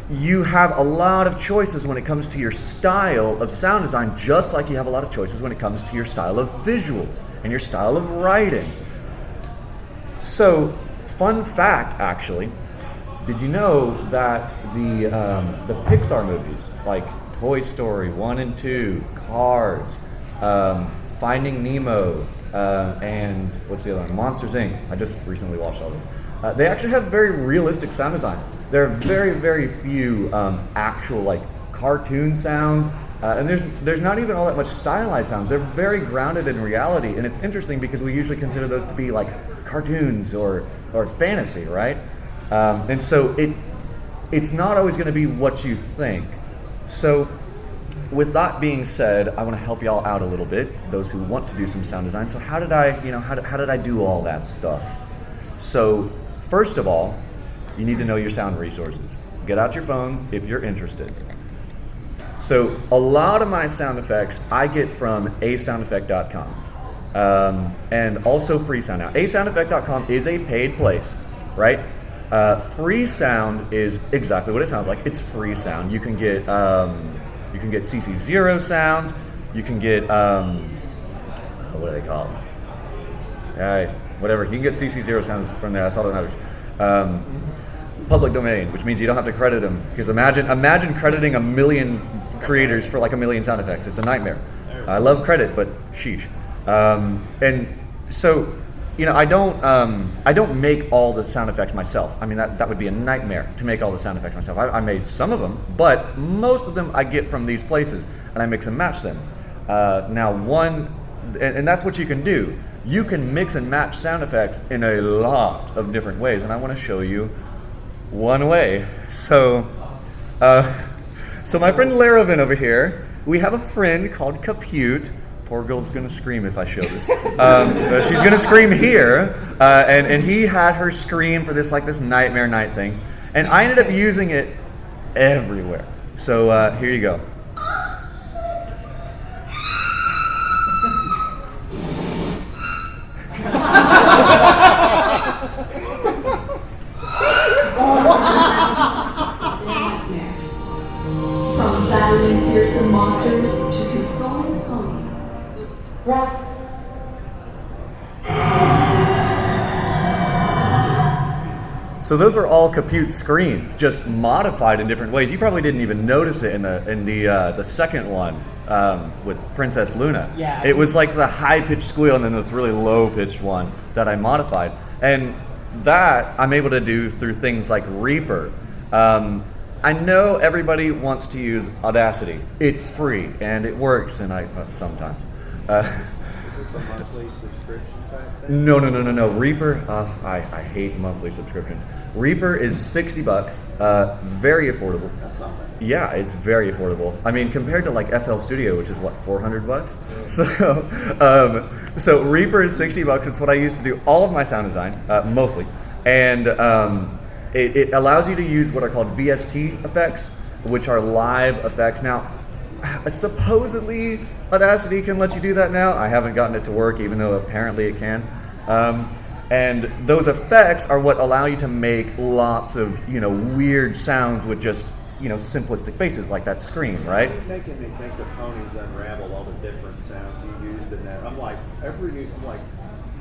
you have a lot of choices when it comes to your style of sound design, just like you have a lot of choices when it comes to your style of visuals and your style of writing. So, fun fact, actually, did you know that the Pixar movies, like Toy Story 1 and 2, Cars, Finding Nemo, and what's the other one? Monsters, Inc. I just recently watched all those. They actually have very realistic sound design. There are very, very few actual like cartoon sounds, and there's not even all that much stylized sounds. They're very grounded in reality, and it's interesting because we usually consider those to be like cartoons or fantasy, right? And so it's not always going to be what you think. So with that being said, I want to help y'all out a little bit, those who want to do some sound design. So how did I do all that stuff? So first of all, you need to know your sound resources. Get out your phones if you're interested. So a lot of my sound effects I get from asoundeffect.com, and also Freesound. Now, asoundeffect.com is a paid place, right? Freesound is exactly what it sounds like. It's Freesound. You can get CC0 sounds. You can get what do they call them? All right, whatever. You can get CC0 sounds from there. That's all that matters. Public domain, which means you don't have to credit them. Because imagine crediting 1 million creators for like 1 million sound effects. It's a nightmare. I love credit, but sheesh. And so, you know, I don't make all the sound effects myself. I mean, that would be a nightmare to make all the sound effects myself. I made some of them, but most of them I get from these places, and I mix and match them. And that's what you can do. You can mix and match sound effects in a lot of different ways, and I want to show you one way. So my friend Laravan over here, we have a friend called Compute. poor girl's gonna scream if I show this. She's gonna scream here, and he had her scream for this Nightmare Night thing, and I ended up using it everywhere. So here you go. Nightmares. From battling fearsome monsters to consoling ponies. Rough. So those are all Capute screams, just modified in different ways. You probably didn't even notice it in the second one with Princess Luna. Yeah. It was like the high-pitched squeal and then this really low-pitched one that I modified. And that I'm able to do through things like Reaper. I know everybody wants to use Audacity. It's free and it works, and sometimes. Is this a monthly subscription type thing? No. Reaper, I hate monthly subscriptions. Reaper is $60, very affordable. That's not bad. Yeah, it's very affordable. I mean, compared to like FL Studio, which is what, $400? So Reaper is $60. It's what I use to do all of my sound design, mostly, and it allows you to use what are called VST effects, which are live effects. Now, supposedly Audacity can let you do that now. I haven't gotten it to work, even though apparently it can. And those effects are what allow you to make lots of weird sounds with just simplistic bases like that scream, right? You're making me think of Ponies Unravel, all the different sounds you used in that. I'm like,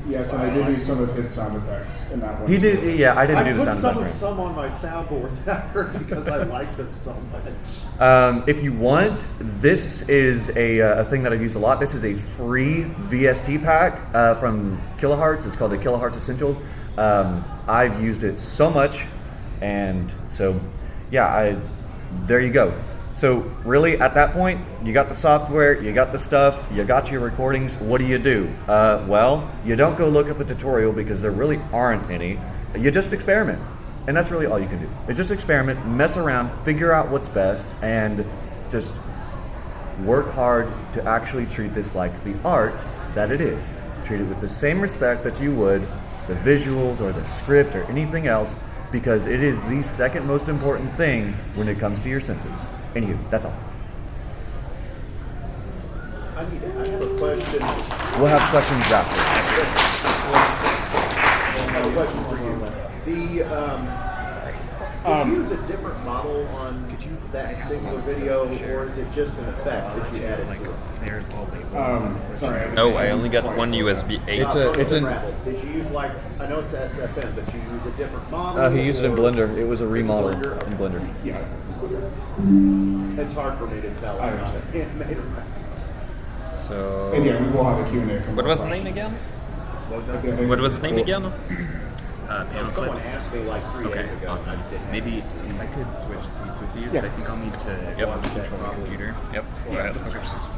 Yes, and I did do some of his sound effects in that one. He did, yeah. I didn't do the I sound put effect. some on my soundboard that I heard because I liked them so much. If you want, this is a thing that I've used a lot. This is a free VST pack from Kilohertz. It's called the Kilohertz Essentials. I've used it so much, and so yeah, there you go. So really, at that point, you got the software, you got the stuff, you got your recordings. What do? Well, you don't go look up a tutorial because there really aren't any. You just experiment, and that's really all you can do. It's just experiment, mess around, figure out what's best, and just work hard to actually treat this like the art that it is. Treat it with the same respect that you would the visuals or the script or anything else, because it is the second most important thing when it comes to your senses. Anywho, that's all. I have a question. We'll have questions after. I have a question for you. Did you use a different model on that particular video, or is it just an effect that you added to it? Sorry. Oh, I only got one USB 8. It's an. Did you use I know it's SFM, but you use a different model? He used it in or- Blender. It was a remodel in Blender? Blender. Yeah. It's hard for me to tell. I I'm not understand. an animator. So, And yeah, we will have a Q&A from what more was the name questions. again? What was the name again? Piano Someone clips. asked me like 3 Okay, days ago. awesome. I didn't Maybe if I could switch seats with you, 'cause Yeah. I think I'll need to go out and control the computer. Yep. It's just,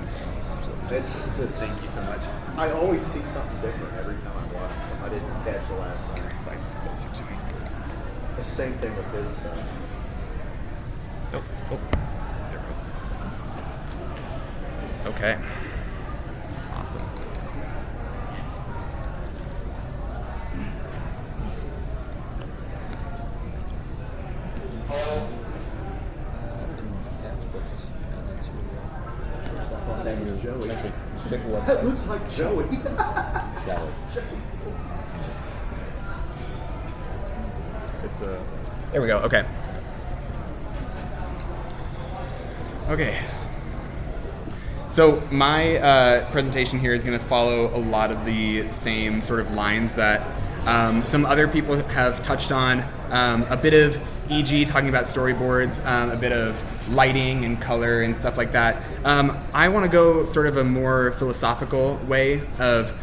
Thank you so much. I always see something different every time I watch something I didn't catch the last time. Slide this closer to me. The same thing with this stuff. Oh, there we go. Okay. Awesome. Joey. Check what's That looks like Joey. It's a. There we go. Okay. Okay. So my presentation here is going to follow a lot of the same sort of lines that some other people have touched on. A bit of EG talking about storyboards, a bit of lighting and color and stuff like that. I want to go sort of a more philosophical way of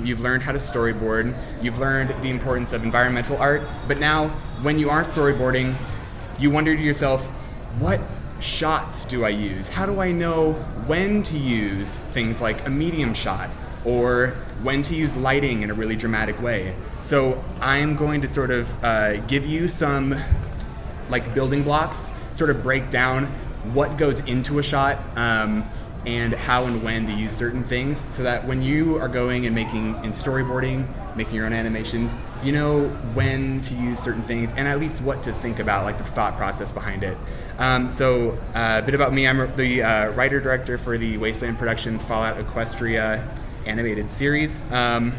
you've learned how to storyboard, you've learned the importance of environmental art, but now when you are storyboarding, you wonder to yourself, what shots do I use? How do I know when to use things like a medium shot or when to use lighting in a really dramatic way? So I'm going to sort of give you some like building blocks, sort of break down what goes into a shot, and how and when to use certain things, so that when you are going and making and storyboarding, making your own animations, you know when to use certain things and at least what to think about, like the thought process behind it. So a bit about me, I'm the writer-director for the Wasteland Productions Fallout Equestria animated series, and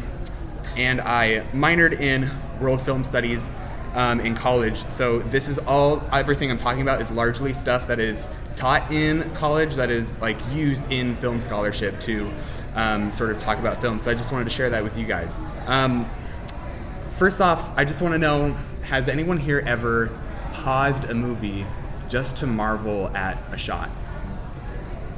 I minored in World Film Studies in college. So this is everything I'm talking about is largely stuff that is taught in college, that is like used in film scholarship to sort of talk about film. So I just wanted to share that with you guys. First off, I just want to know, has anyone here ever paused a movie just to marvel at a shot?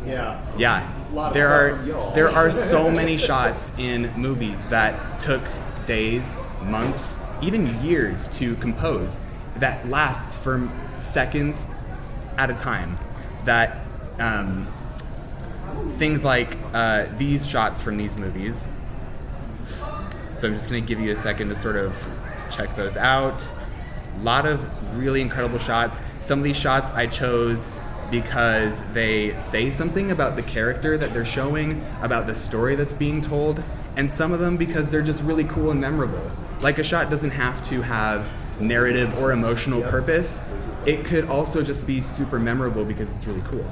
Yeah. Yeah. There There are so many shots in movies that took days, months, even years to compose, that lasts for seconds at a time. That things like these shots from these movies. So I'm just going to give you a second to sort of check those out. A lot of really incredible shots. Some of these shots I chose because they say something about the character that they're showing, about the story that's being told, and some of them because they're just really cool and memorable. Like, a shot doesn't have to have narrative or emotional purpose. It could also just be super memorable because it's really cool.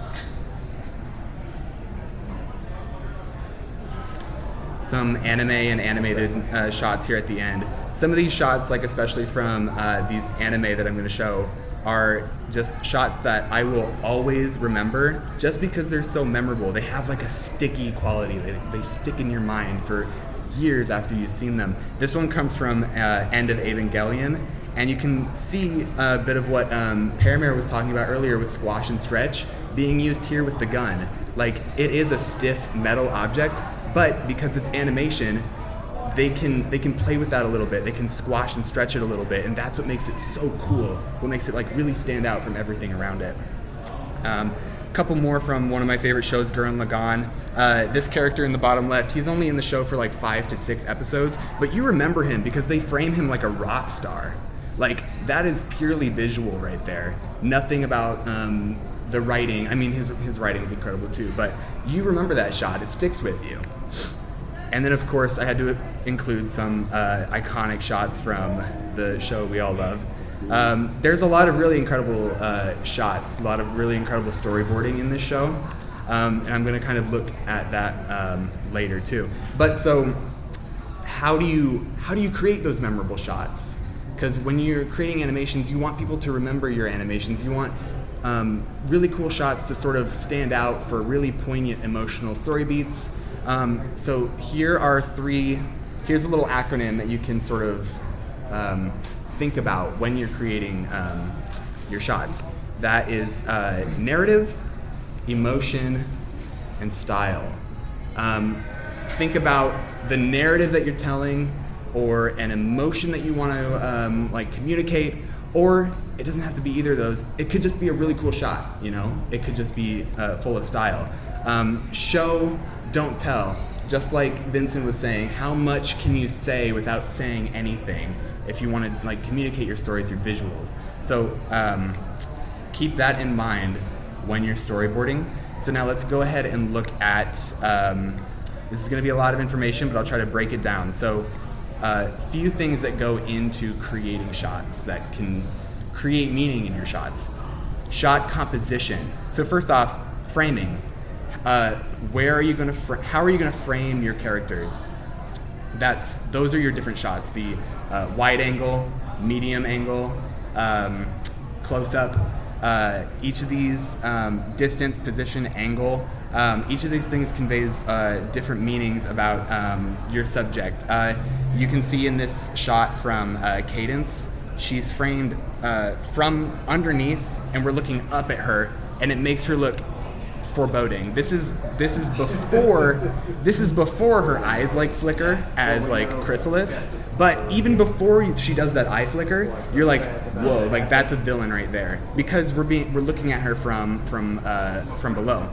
Some anime and animated shots here at the end. Some of these shots, like especially from these anime that I'm going to show, are just shots that I will always remember just because they're so memorable. They have like a sticky quality. They stick in your mind for years after you've seen them. This one comes from End of Evangelion, and you can see a bit of what Paramare was talking about earlier with squash and stretch being used here with the gun. Like, it is a stiff metal object, but because it's animation, they can play with that a little bit. They can squash and stretch it a little bit, and that's what makes it so cool. What makes it like really stand out from everything around it. A couple more from one of my favorite shows, Gurren Lagann. This character in the bottom left, he's only in the show for like 5 to 6 episodes, but you remember him because they frame him like a rock star. Like, that is purely visual right there. Nothing about the writing. I mean, his writing is incredible too, but you remember that shot. It sticks with you. And then, of course, I had to include some iconic shots from the show we all love. There's a lot of really incredible shots, a lot of really incredible storyboarding in this show, and I'm going to kind of look at that later too. But so, how do you create those memorable shots? Because when you're creating animations, you want people to remember your animations. You want really cool shots to sort of stand out for really poignant emotional story beats. So here's a little acronym that you can sort of think about when you're creating your shots. That is narrative, emotion, and style. Think about the narrative that you're telling, or an emotion that you want to like communicate, or it doesn't have to be either of those. It could just be a really cool shot, you know? It could just be full of style. Show, don't tell. Just like Vincent was saying, how much can you say without saying anything if you want to like communicate your story through visuals? So keep that in mind when you're storyboarding. So now let's go ahead and look at, this is going to be a lot of information, but I'll try to break it down. So few things that go into creating shots that can create meaning in your shots. Shot composition. So first off, framing. Where are you going to? How are you going to frame your characters? Those are your different shots. The wide angle, medium angle, close up. Each of these distance, position, angle. Each of these things conveys different meanings about your subject. You can see in this shot from Cadence, she's framed from underneath, and we're looking up at her, and it makes her look foreboding. This is before her eyes like flicker as like chrysalis, but even before she does that eye flicker, you're like, whoa, like that's a villain right there, because we're looking at her from below.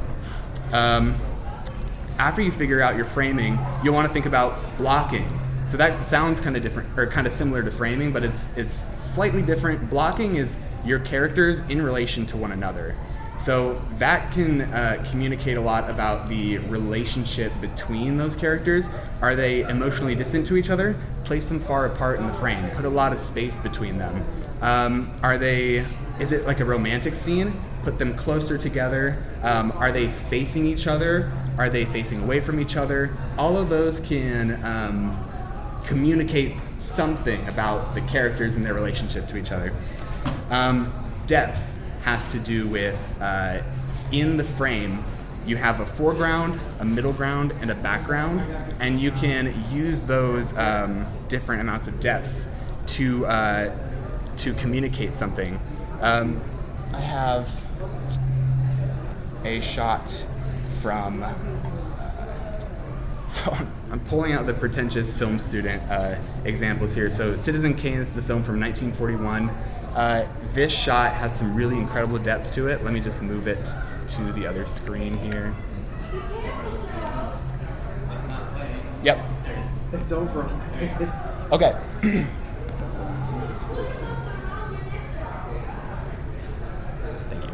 After you figure out your framing, you'll want to think about blocking. So that sounds kind of different, or kind of similar to framing, but it's slightly different. Blocking is your characters in relation to one another. So that can communicate a lot about the relationship between those characters. Are they emotionally distant to each other? Place them far apart in the frame. Put a lot of space between them. Is it like a romantic scene? Put them closer together. Are they facing each other? Are they facing away from each other? All of those can communicate something about the characters and their relationship to each other. Depth has to do with, in the frame, you have a foreground, a middle ground, and a background, and you can use those different amounts of depth to communicate something. I have a shot from, so I'm pulling out the pretentious film student examples here. So Citizen Kane is a film from 1941. This shot has some really incredible depth to it. Let me just move it to the other screen here. Yep. It's over. Okay. Thank you.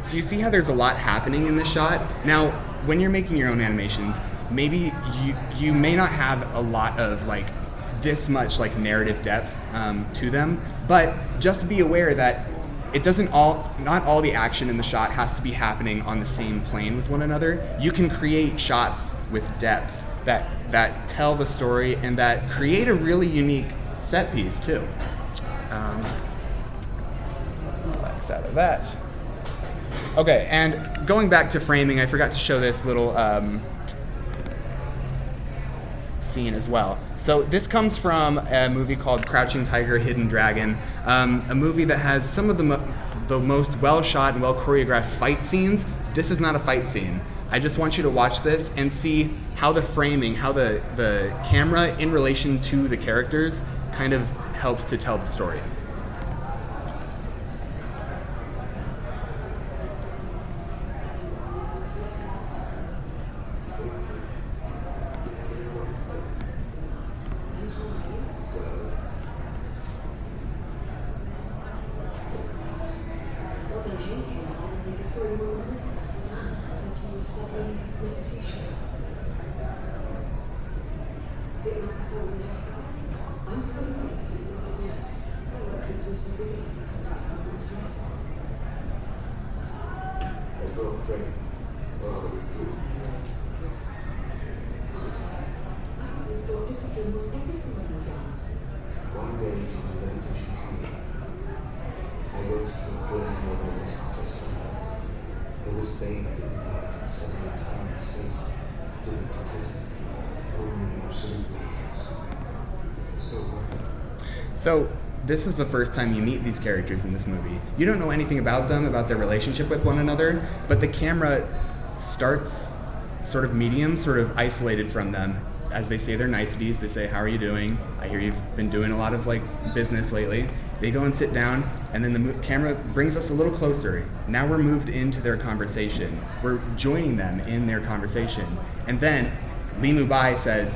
So you see how there's a lot happening in this shot? Now, when you're making your own animations, maybe you may not have a lot of like this much like narrative depth to them, but just be aware that it doesn't not all the action in the shot has to be happening on the same plane with one another. You can create shots with depth that tell the story and that create a really unique set piece too. Let's out of that. Okay, and going back to framing, I forgot to show this little scene as well. So this comes from a movie called Crouching Tiger, Hidden Dragon, a movie that has some of the most well-shot and well-choreographed fight scenes. This is not a fight scene. I just want you to watch this and see how the framing, how the camera in relation to the characters kind of helps to tell the story. So this is the first time you meet these characters in this movie. You don't know anything about them, about their relationship with one another, but the camera starts sort of medium, sort of isolated from them. As they say their niceties, they say, "How are you doing? I hear you've been doing a lot of like business lately." They go and sit down, and then the camera brings us a little closer. Now we're moved into their conversation. We're joining them in their conversation. And then Lee Mubai says,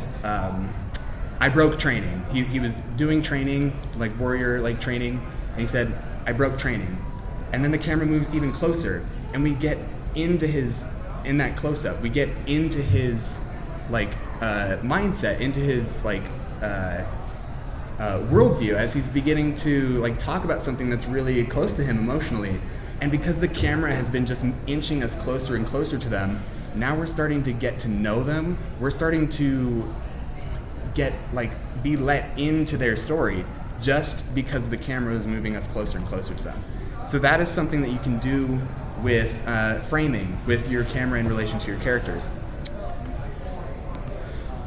I broke training. He was doing training, like warrior like training, and he said, I broke training. And then the camera moves even closer, and we get into in that close-up, we get into his like mindset, into his like worldview as he's beginning to like talk about something that's really close to him emotionally. And because the camera has been just inching us closer and closer to them, now we're starting to get to know them. We're starting to be let into their story just because the camera is moving us closer and closer to them. So that is something that you can do with framing, with your camera in relation to your characters.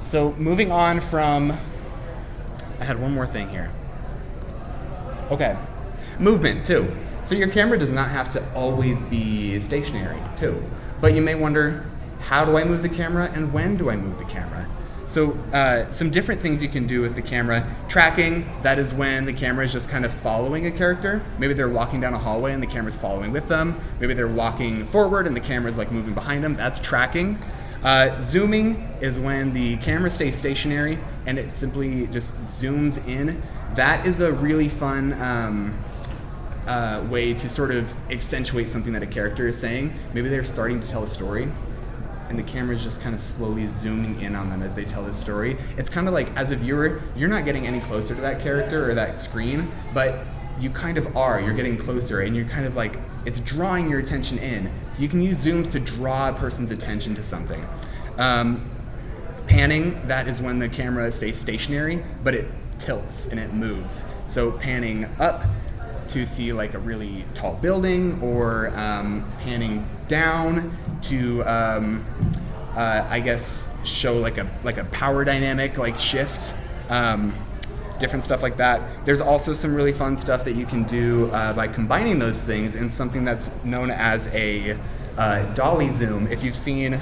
So moving on from, I had one more thing here. Okay, movement too. So your camera does not have to always be stationary too, but you may wonder, how do I move the camera and when do I move the camera? So some different things you can do with the camera. Tracking, that is when the camera is just kind of following a character. Maybe they're walking down a hallway and the camera's following with them. Maybe they're walking forward and the camera's like moving behind them. That's tracking. Zooming is when the camera stays stationary and it simply just zooms in. That is a really fun way to sort of accentuate something that a character is saying. Maybe they're starting to tell a story and the camera's just kind of slowly zooming in on them as they tell this story. It's kind of like, as a viewer, you're not getting any closer to that character or that screen, but you kind of are. You're getting closer and you're kind of like, it's drawing your attention in. So you can use zooms to draw a person's attention to something. Panning, that is when the camera stays stationary, but it tilts and it moves. So panning up to see like a really tall building, or panning down to, I guess, show like a power dynamic like shift. Different stuff like that. There's also some really fun stuff that you can do by combining those things in something that's known as a dolly zoom. If you've seen,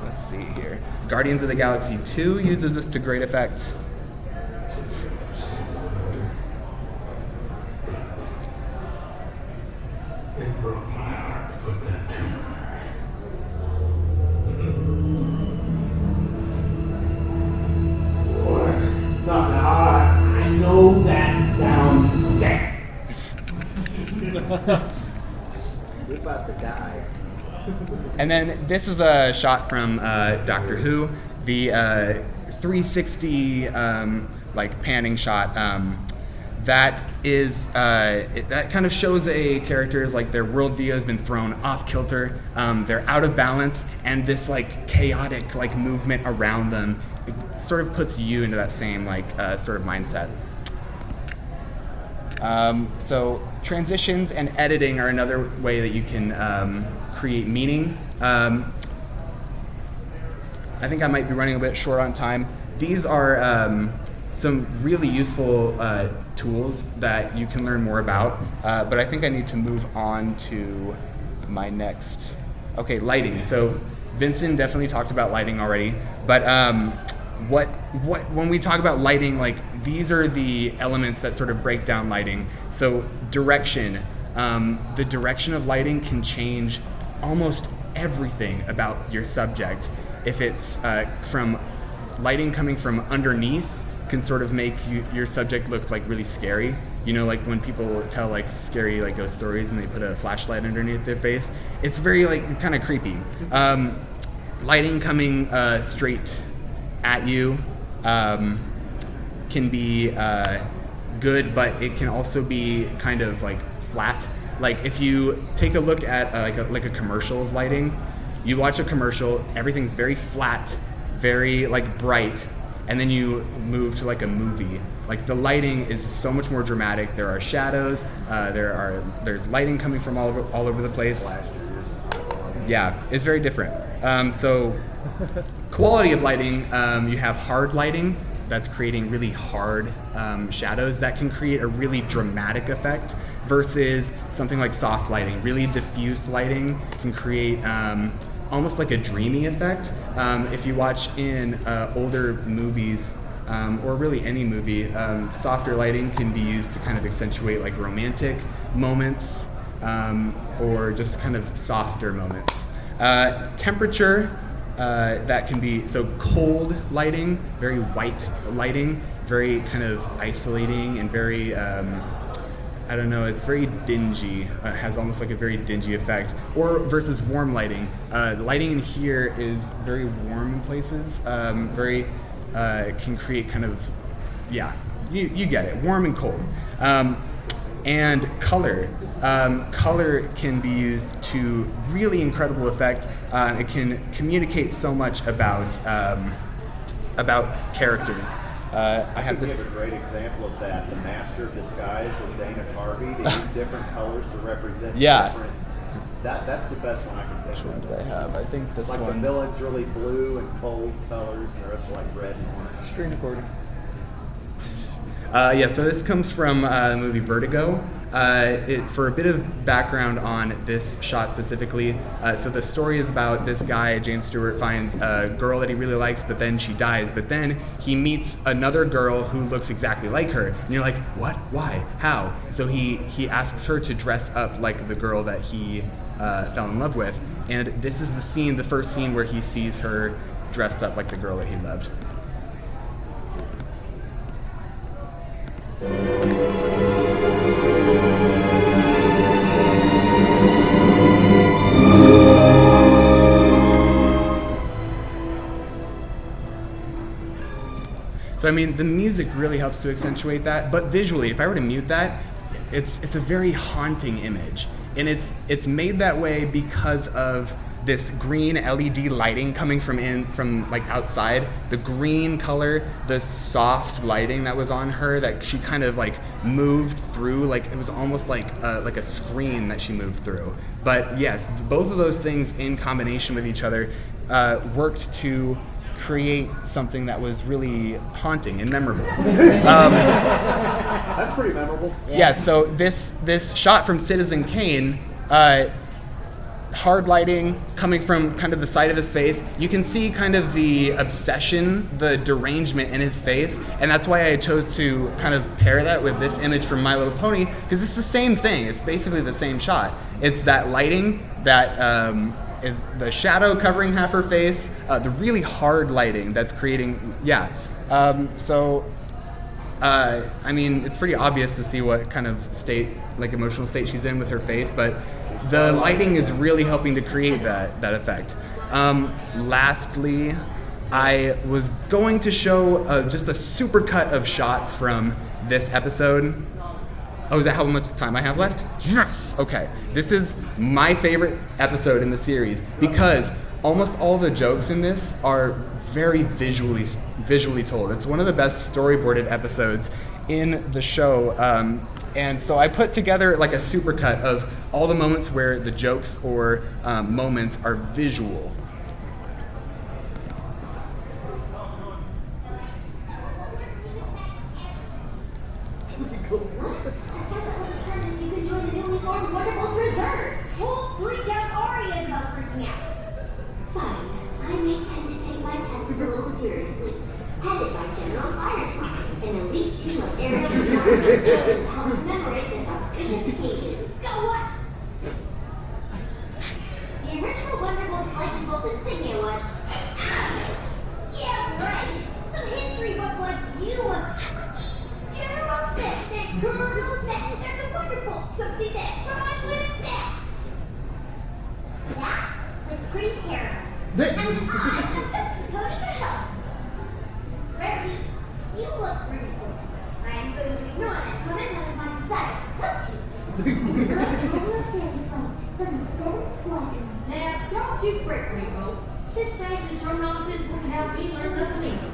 let's see here, Guardians of the Galaxy 2 uses this to great effect. It broke my heart to put that to her. What? Not hard. I know that sounds bad. What about the guy? And then this is a shot from Doctor Who, the 360 like panning shot. That is that kind of shows a character's like their worldview has been thrown off kilter. They're out of balance, and this like chaotic like movement around them, it sort of puts you into that same like sort of mindset. So transitions and editing are another way that you can create meaning. I think I might be running a bit short on time. These are some really useful tools that you can learn more about, but I think I need to move on to my next. Okay, lighting. So Vincent definitely talked about lighting already, but what when we talk about lighting, like these are the elements that sort of break down lighting. So direction, the direction of lighting can change almost everything about your subject. If it's from lighting coming from underneath, can sort of make your subject look like really scary. You know, like when people tell like scary like ghost stories and they put a flashlight underneath their face, it's very like kind of creepy. Lighting coming straight at you can be good, but it can also be kind of like flat. Like if you take a look at like a commercial's lighting, you watch a commercial, everything's very flat, very like bright, and then you move to like a movie. Like the lighting is so much more dramatic. There are shadows. There's lighting coming from all over the place. Yeah, it's very different. So quality of lighting, you have hard lighting that's creating really hard shadows that can create a really dramatic effect, versus something like soft lighting. Really diffuse lighting can create almost like a dreamy effect. If you watch in older movies, or really any movie, softer lighting can be used to kind of accentuate like romantic moments, or just kind of softer moments. Temperature, that can be, so cold lighting, very white lighting, very kind of isolating and very, I don't know, it's very dingy, has almost like a very dingy effect. Or versus warm lighting. Lighting in here is very warm in places, can create kind of, yeah, you get it, warm and cold. And color. Color can be used to really incredible effect. It can communicate so much about characters. I have this. Give a great example of that. The Master of Disguise with Dana Carvey. They use different colors to represent different. That's the best one I can think of. Which one did I have? I think this like one. The villain's really blue and cold colors, and the rest are like red and orange. Screen recording. Yeah, so this comes from the movie Vertigo. For a bit of background on this shot specifically, so the story is about this guy, James Stewart, finds a girl that he really likes, but then she dies. But then he meets another girl who looks exactly like her. And you're like, what? Why? How? So he asks her to dress up like the girl that he fell in love with. And this is the first scene where he sees her dressed up like the girl that he loved. So I mean, the music really helps to accentuate that, but visually, if I were to mute that, it's a very haunting image, and it's made that way because of this green LED lighting coming from like outside. The green color, the soft lighting that was on her, that she kind of like moved through, like it was almost like a screen that she moved through. But yes, both of those things in combination with each other worked to create something that was really haunting and memorable. That's pretty memorable. Yeah, so this shot from Citizen Kane, hard lighting coming from kind of the side of his face, you can see kind of the obsession, the derangement in his face, and that's why I chose to kind of pair that with this image from My Little Pony, because it's the same thing. It's basically the same shot. It's that lighting that is the shadow covering half her face, the really hard lighting that's creating, I mean, it's pretty obvious to see what kind of state, like emotional state she's in with her face, but the lighting is really helping to create that effect. Lastly, I was going to show just a super cut of shots from this episode. Oh, is that how much time I have left? Yes! Okay. This is my favorite episode in the series because almost all the jokes in this are very visually told. It's one of the best storyboarded episodes in the show. And so I put together like a supercut of all the moments where the jokes or moments are visual. Headed by General Firefly, an elite team of aerial to help commemorate this auspicious occasion. Go what? The original Wonderbolt's lightning bolt insignia was... yeah, right! Some history book like you was... General that Colonel that, and the Wonderbolt, something that rhymed with that! Yeah? It's pretty terrible. And I'm just Tony to help. Rarity, you look ridiculous. I am going to ignore that comment out of my desire to help you. From the 7th Squadron. Now, don't you frick me, Bo. This fancy drum nonsense wouldn't help me learn nothing either.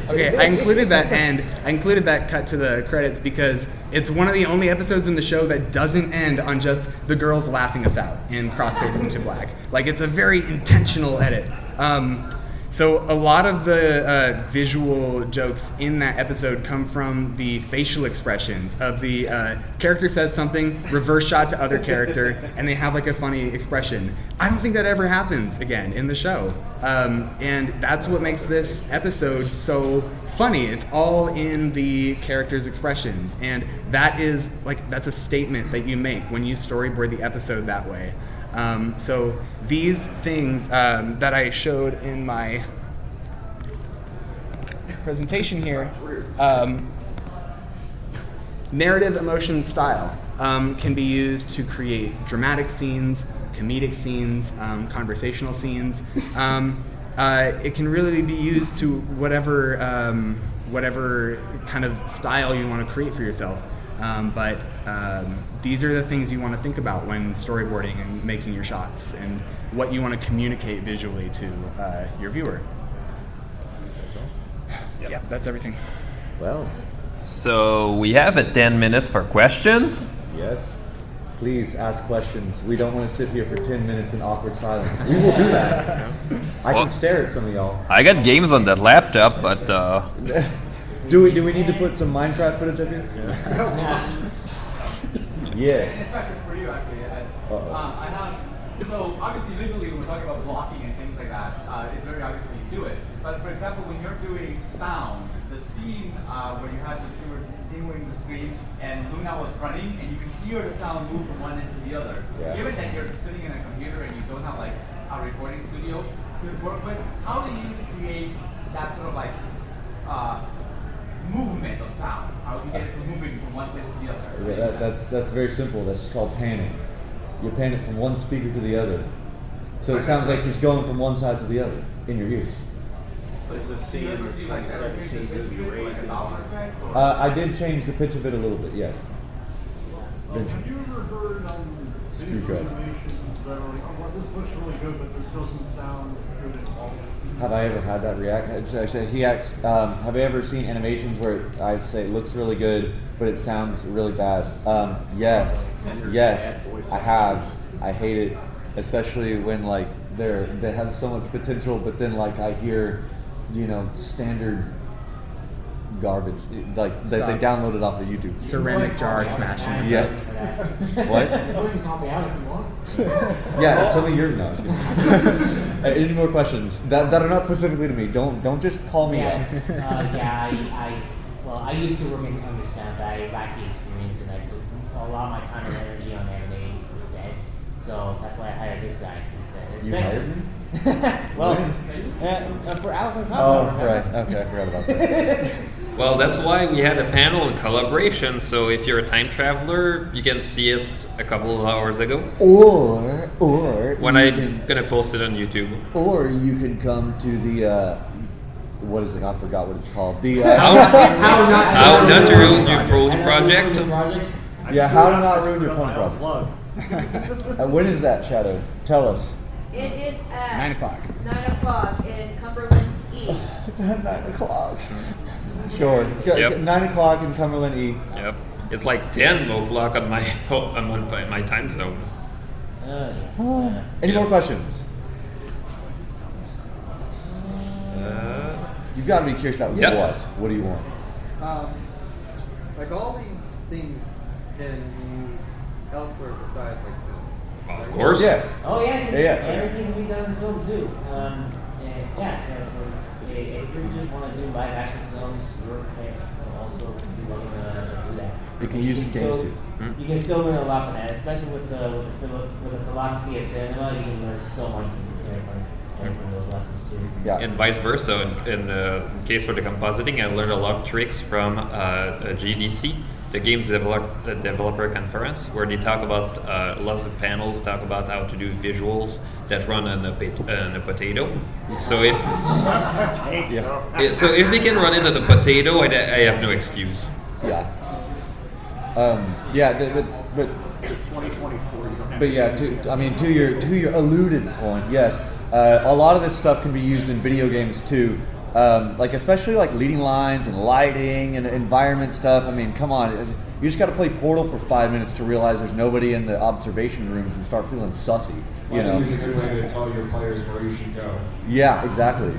Okay, I included that cut to the credits because it's one of the only episodes in the show that doesn't end on just the girls laughing us out and crossfaded into black. Like, it's a very intentional edit. So a lot of the visual jokes in that episode come from the facial expressions of the character says something, reverse shot to other character, and they have like a funny expression. I don't think that ever happens again in the show. And that's what makes this episode so funny. It's all in the characters' expressions. And that's a statement that you make when you storyboard the episode that way. So these things that I showed in my presentation here, narrative, emotion, style, can be used to create dramatic scenes, comedic scenes, conversational scenes. It can really be used to whatever kind of style you want to create for yourself. But these are the things you want to think about when storyboarding and making your shots, and what you want to communicate visually to your viewer. Yep, that's everything. Well, So we have 10 minutes for questions. yes. Please ask questions. We don't want to sit here for 10 minutes in awkward silence. We will do that. I Well- can stare at some of y'all. I got games on that laptop, but Do we need to put some Minecraft footage up here? Yes. This question is for you, actually. I have, so obviously visually when we're talking about blocking and things like that, it's very obvious that you do it. But for example, when you're doing sound, the scene where you had you were demoing the screen and Luna was running and you can hear the sound move from one end to the other. Yeah. Given that you're sitting in a computer and you don't have like a recording studio to work with, how do you create that sort of like movement of sound? How do you get it from moving from one place to the other? Yeah, that's very simple. That's just called panning. You pan it from one speaker to the other. So it sounds like she's going from one side to the other in your ears. There's a scene in the 2017 movie Raised in I did change the pitch of it a little bit, yes. Have you ever heard Speak videos up. of animations that are like, oh, well, this looks really good, but there's still some sound good involved? Have I ever had that react? So I said he acts. Have you ever seen animations where I say it looks really good, but it sounds really bad? Yes, I have. I hate it, especially when like they have so much potential, but then like I hear, standard garbage like that they downloaded off of YouTube. Ceramic jar smashing. Yeah. What? You can call me out if you want. Yeah, some of your no. Any more questions that are not specifically to me? Don't just call me out. I used to work in understand, but I lacked the experience and I put a lot of my time and energy on animating instead. So that's why I hired this guy instead. You hired me? For Alvin. Oh, right. Okay, I forgot about that. well, that's why we had a panel collaboration. So if you're a time traveler, you can see it a couple of hours ago. Or When I'm gonna post it on YouTube. Or you can come to the what is it? I forgot what it's called. The How not to ruin your pros project. Yeah, how to not ruin your punk project. When is that, Shadow? Tell us. It is at 9 o'clock. 9 o'clock in Cumberland E. It's at 9 o'clock. Sure. Yep. 9 o'clock in Cumberland E. Yep. It's like 10 o'clock on my time zone. Any more questions? You've got to be curious about Yep. what? What do you want? Like all these things can be used elsewhere besides like film. Of course. Yes. Oh yeah, Yeah. everything can be done in film too. If you just want to do live action films, you're also be looking to do that. You can use it in games too. You can still learn a lot from that, especially with the philosophy of cinema. You can learn so much from those lessons too. Yeah. And vice versa. In the case for the compositing, I learned a lot of tricks from GDC, the Games Developer Conference, where they talk about lots of panels, talk about how to do visuals that run on a potato. So if so if they can run it on a potato, I have no excuse. Yeah. But It's 2024. You don't have But yeah, to your alluded point, yes, a lot of this stuff can be used in video games too, like especially like leading lines and lighting and environment stuff. I mean, come on, you just got to play Portal for 5 minutes to realize there's nobody in the observation rooms and start feeling sussy. You know, It's a good way to tell your players where you should go. Yeah, exactly.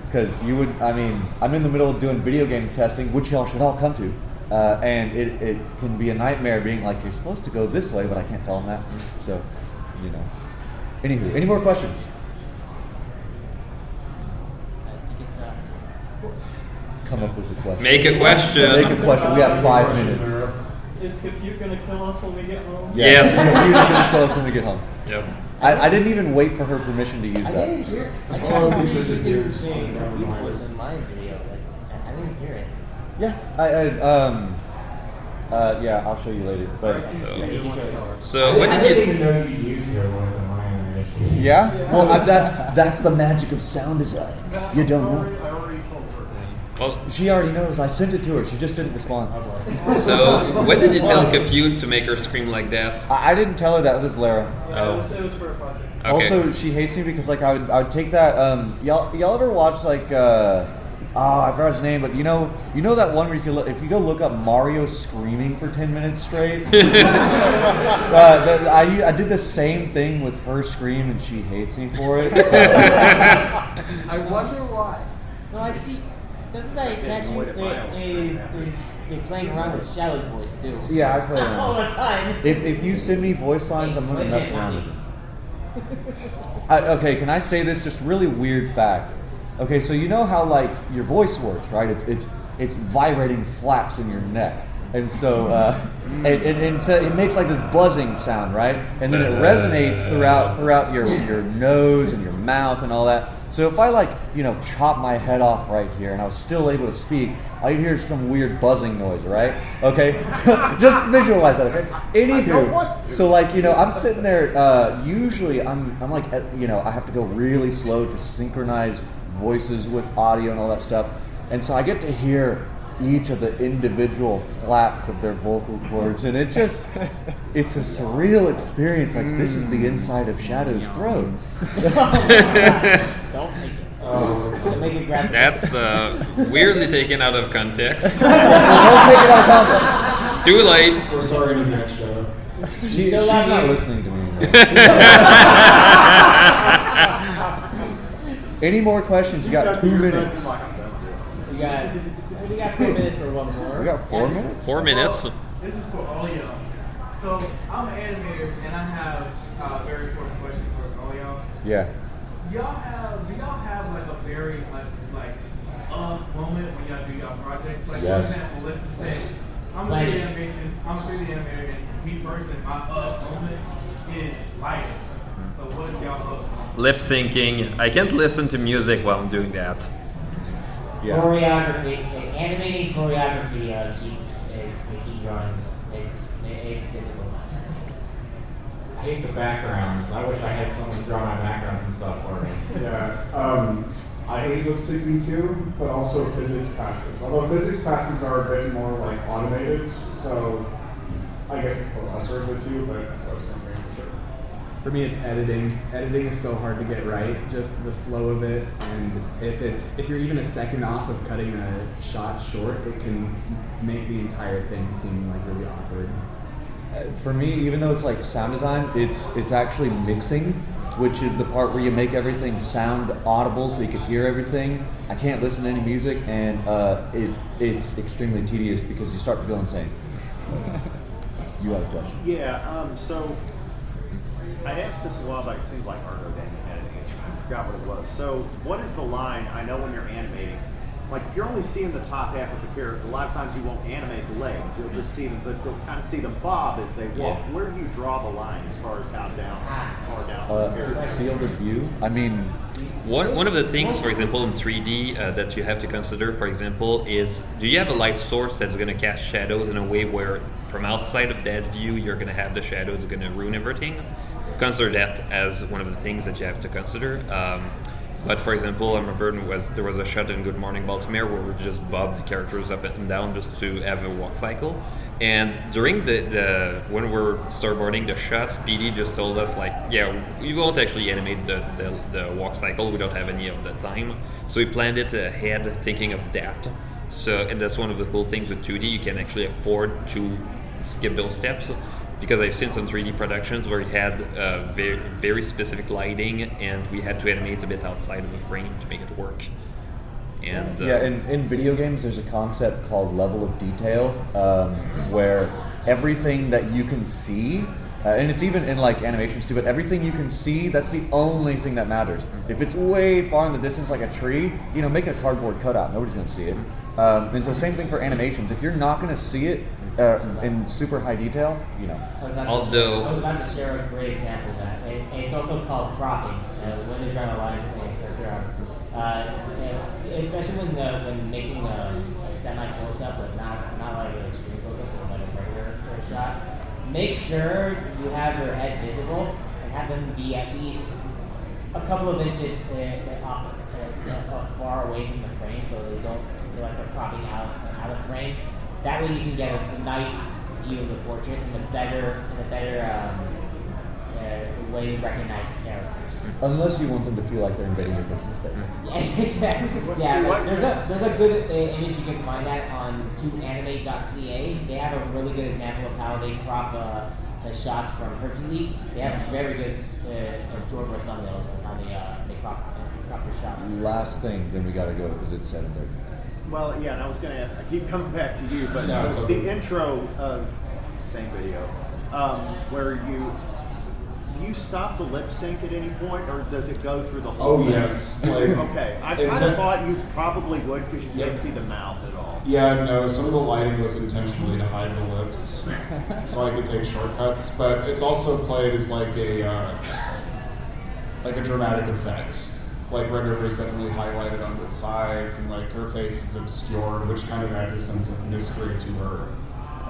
Because I'm in the middle of doing video game testing, which y'all should all come to. And it can be a nightmare being like, you're supposed to go this way, but I can't tell them that. So, Anywho, any more questions? Come up with a question. Make a question. Make a question. We have 5 minutes. Is compute gonna kill us when we get home? Yes. Computer's gonna kill us when we get home. Yep. I didn't even wait for her permission to use I that. didn't hear. I didn't hear saying Compute's voice in my video. I didn't hear it. Yeah, I'll show you later. But So what I did didn't you? even know you could use your voice in my animation. yeah, well, that's the magic of sound design. You don't know. I already told her. Oh. She already knows. I sent it to her. She just didn't respond. So, when did you tell Compute to make her scream like that? I didn't tell her that. This is Lara. Oh. It was for a project. Okay. Also, she hates me because like I would take that. Y'all ever watch like I forgot his name, but you know that one where you can if you go look up Mario screaming for 10 minutes straight. I did the same thing with her scream, and she hates me for it. So. I wonder why. No, I see. Sometimes I catch you. They're playing around with Shadow's voice too. Yeah, I play around. all the time. If you send me voice lines, I'm gonna mess around with them. Okay, can I say this just really weird fact? Okay, so you know how like your voice works, right? It's vibrating flaps in your neck, and so so it makes like this buzzing sound, right? And then it resonates throughout your nose and your mouth and all that. So if I like chop my head off right here and I was still able to speak, I'd hear some weird buzzing noise, right? Okay, just visualize that. Okay. Anywho, so like I'm sitting there. Usually I'm like I have to go really slow to synchronize voices with audio and all that stuff, and so I get to hear each of the individual flaps of their vocal cords, and it's a surreal experience. Like this is the inside of Shadow's throat. Don't make it. That's weirdly taken out of context. Don't take it out of context. Too late. We're sorry to be extra. She's not listening to me anymore. Any more questions? You got 2 minutes. We got 4 minutes for one more. We got 4 minutes? 4 minutes. This is for all y'all. So I'm an animator, and I have a very important question for us all y'all. Yeah. Do y'all have like a very like moment when y'all do y'all projects? Like Yes. for example, let's just say I'm a 3D animator, and me personally, my moment is lighting. So what is y'all Lip syncing. I can't listen to music while I'm doing that. Yeah. Choreography, animating choreography, key drawings. It's difficult. I hate the backgrounds. I wish I had someone draw my backgrounds and stuff for me. Yeah. I hate lip syncing too, but also physics passes. Although physics passes are a bit more like automated, so I guess it's the lesser of the two, but lip syncing for sure. For me, it's editing. Editing is so hard to get right, just the flow of it, and if you're even a second off of cutting a shot short, it can make the entire thing seem like really awkward. For me, even though it's like sound design, it's actually mixing, which is the part where you make everything sound audible so you can hear everything. I can't listen to any music, and it's extremely tedious because you start to go insane. You had a question? Yeah, so I asked this a while back. It seems like Argo Daniel had an answer. I forgot what it was. So what is the line? I know when you're animating, like if you're only seeing the top half of the character, a lot of times you won't animate the legs. You'll just see them, but you'll kind of see them bob as they walk. Yeah. Where do you draw the line as far as how far down the character? Field of view. I mean, One of the things, for example, in 3D that you have to consider, for example, is do you have a light source that's going to cast shadows in a way where from outside of that view you're going to have the shadows going to ruin everything? Consider that as one of the things that you have to consider. But for example, I remember there was a shot in Good Morning Baltimore where we just bobbed the characters up and down just to have a walk cycle. And during the when we're storyboarding the shots, PD just told us like, yeah, we won't actually animate the walk cycle. We don't have any of the time. So we planned it ahead, thinking of that. So and that's one of the cool things with 2D. You can actually afford to skip those steps. Because I've seen some 3D productions where you had very, very specific lighting and we had to animate a bit outside of the frame to make it work. And in video games, there's a concept called level of detail, where everything that you can see, and it's even in like animations too, but everything you can see, that's the only thing that matters. If it's way far in the distance, like a tree, make a cardboard cutout. Nobody's going to see it. And so same thing for animations. If you're not going to see it in super high detail, I was about to share a great example of that. And it's also called cropping. When they're trying to line a character out. Especially when making a semi close-up, but not like an extreme close-up, but like a regular shot. Make sure you have your head visible and have them be at least a couple of inches far away from the frame so they don't feel like they're cropping out of frame. That way you can get a nice view of the portrait and a better way to recognize the characters. Unless you want them to feel like they're invading your personal space. Yeah, exactly. There's a good image you can find that on toanimate.ca. They have a really good example of how they crop the shots from Hercules. They have very good storyboard thumbnails on how they crop the shots. Last thing, then we gotta go because it's 7:30. Well, yeah, and I was going to ask, I keep coming back to you, but No, it's okay. the intro of same video, where do you stop the lip sync at any point, or does it go through the whole Oh thing? yes. Like, Okay, I kind of thought you probably would because you can't see the mouth at all. Yeah, no, some of the lighting was intentionally to hide the lips, so I could take shortcuts. But it's also played as like a dramatic effect. Like Red River is definitely highlighted on the sides, and like her face is obscured, which kind of adds a sense of mystery to her.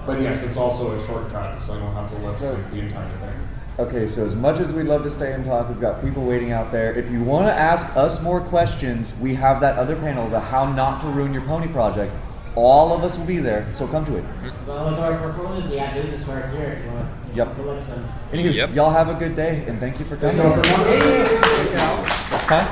But yes, it's also a shortcut, so I don't have to lip sync the entire thing. Okay, so as much as we'd love to stay and talk, we've got people waiting out there. If you want to ask us more questions, we have that other panel, the How Not to Ruin Your Pony project. All of us will be there, so come to it. Well, with our portfolios, we have business cards here if you want to Yep. collect some. Anywho, y'all have a good day, and thank you for coming. Thank you all for coming.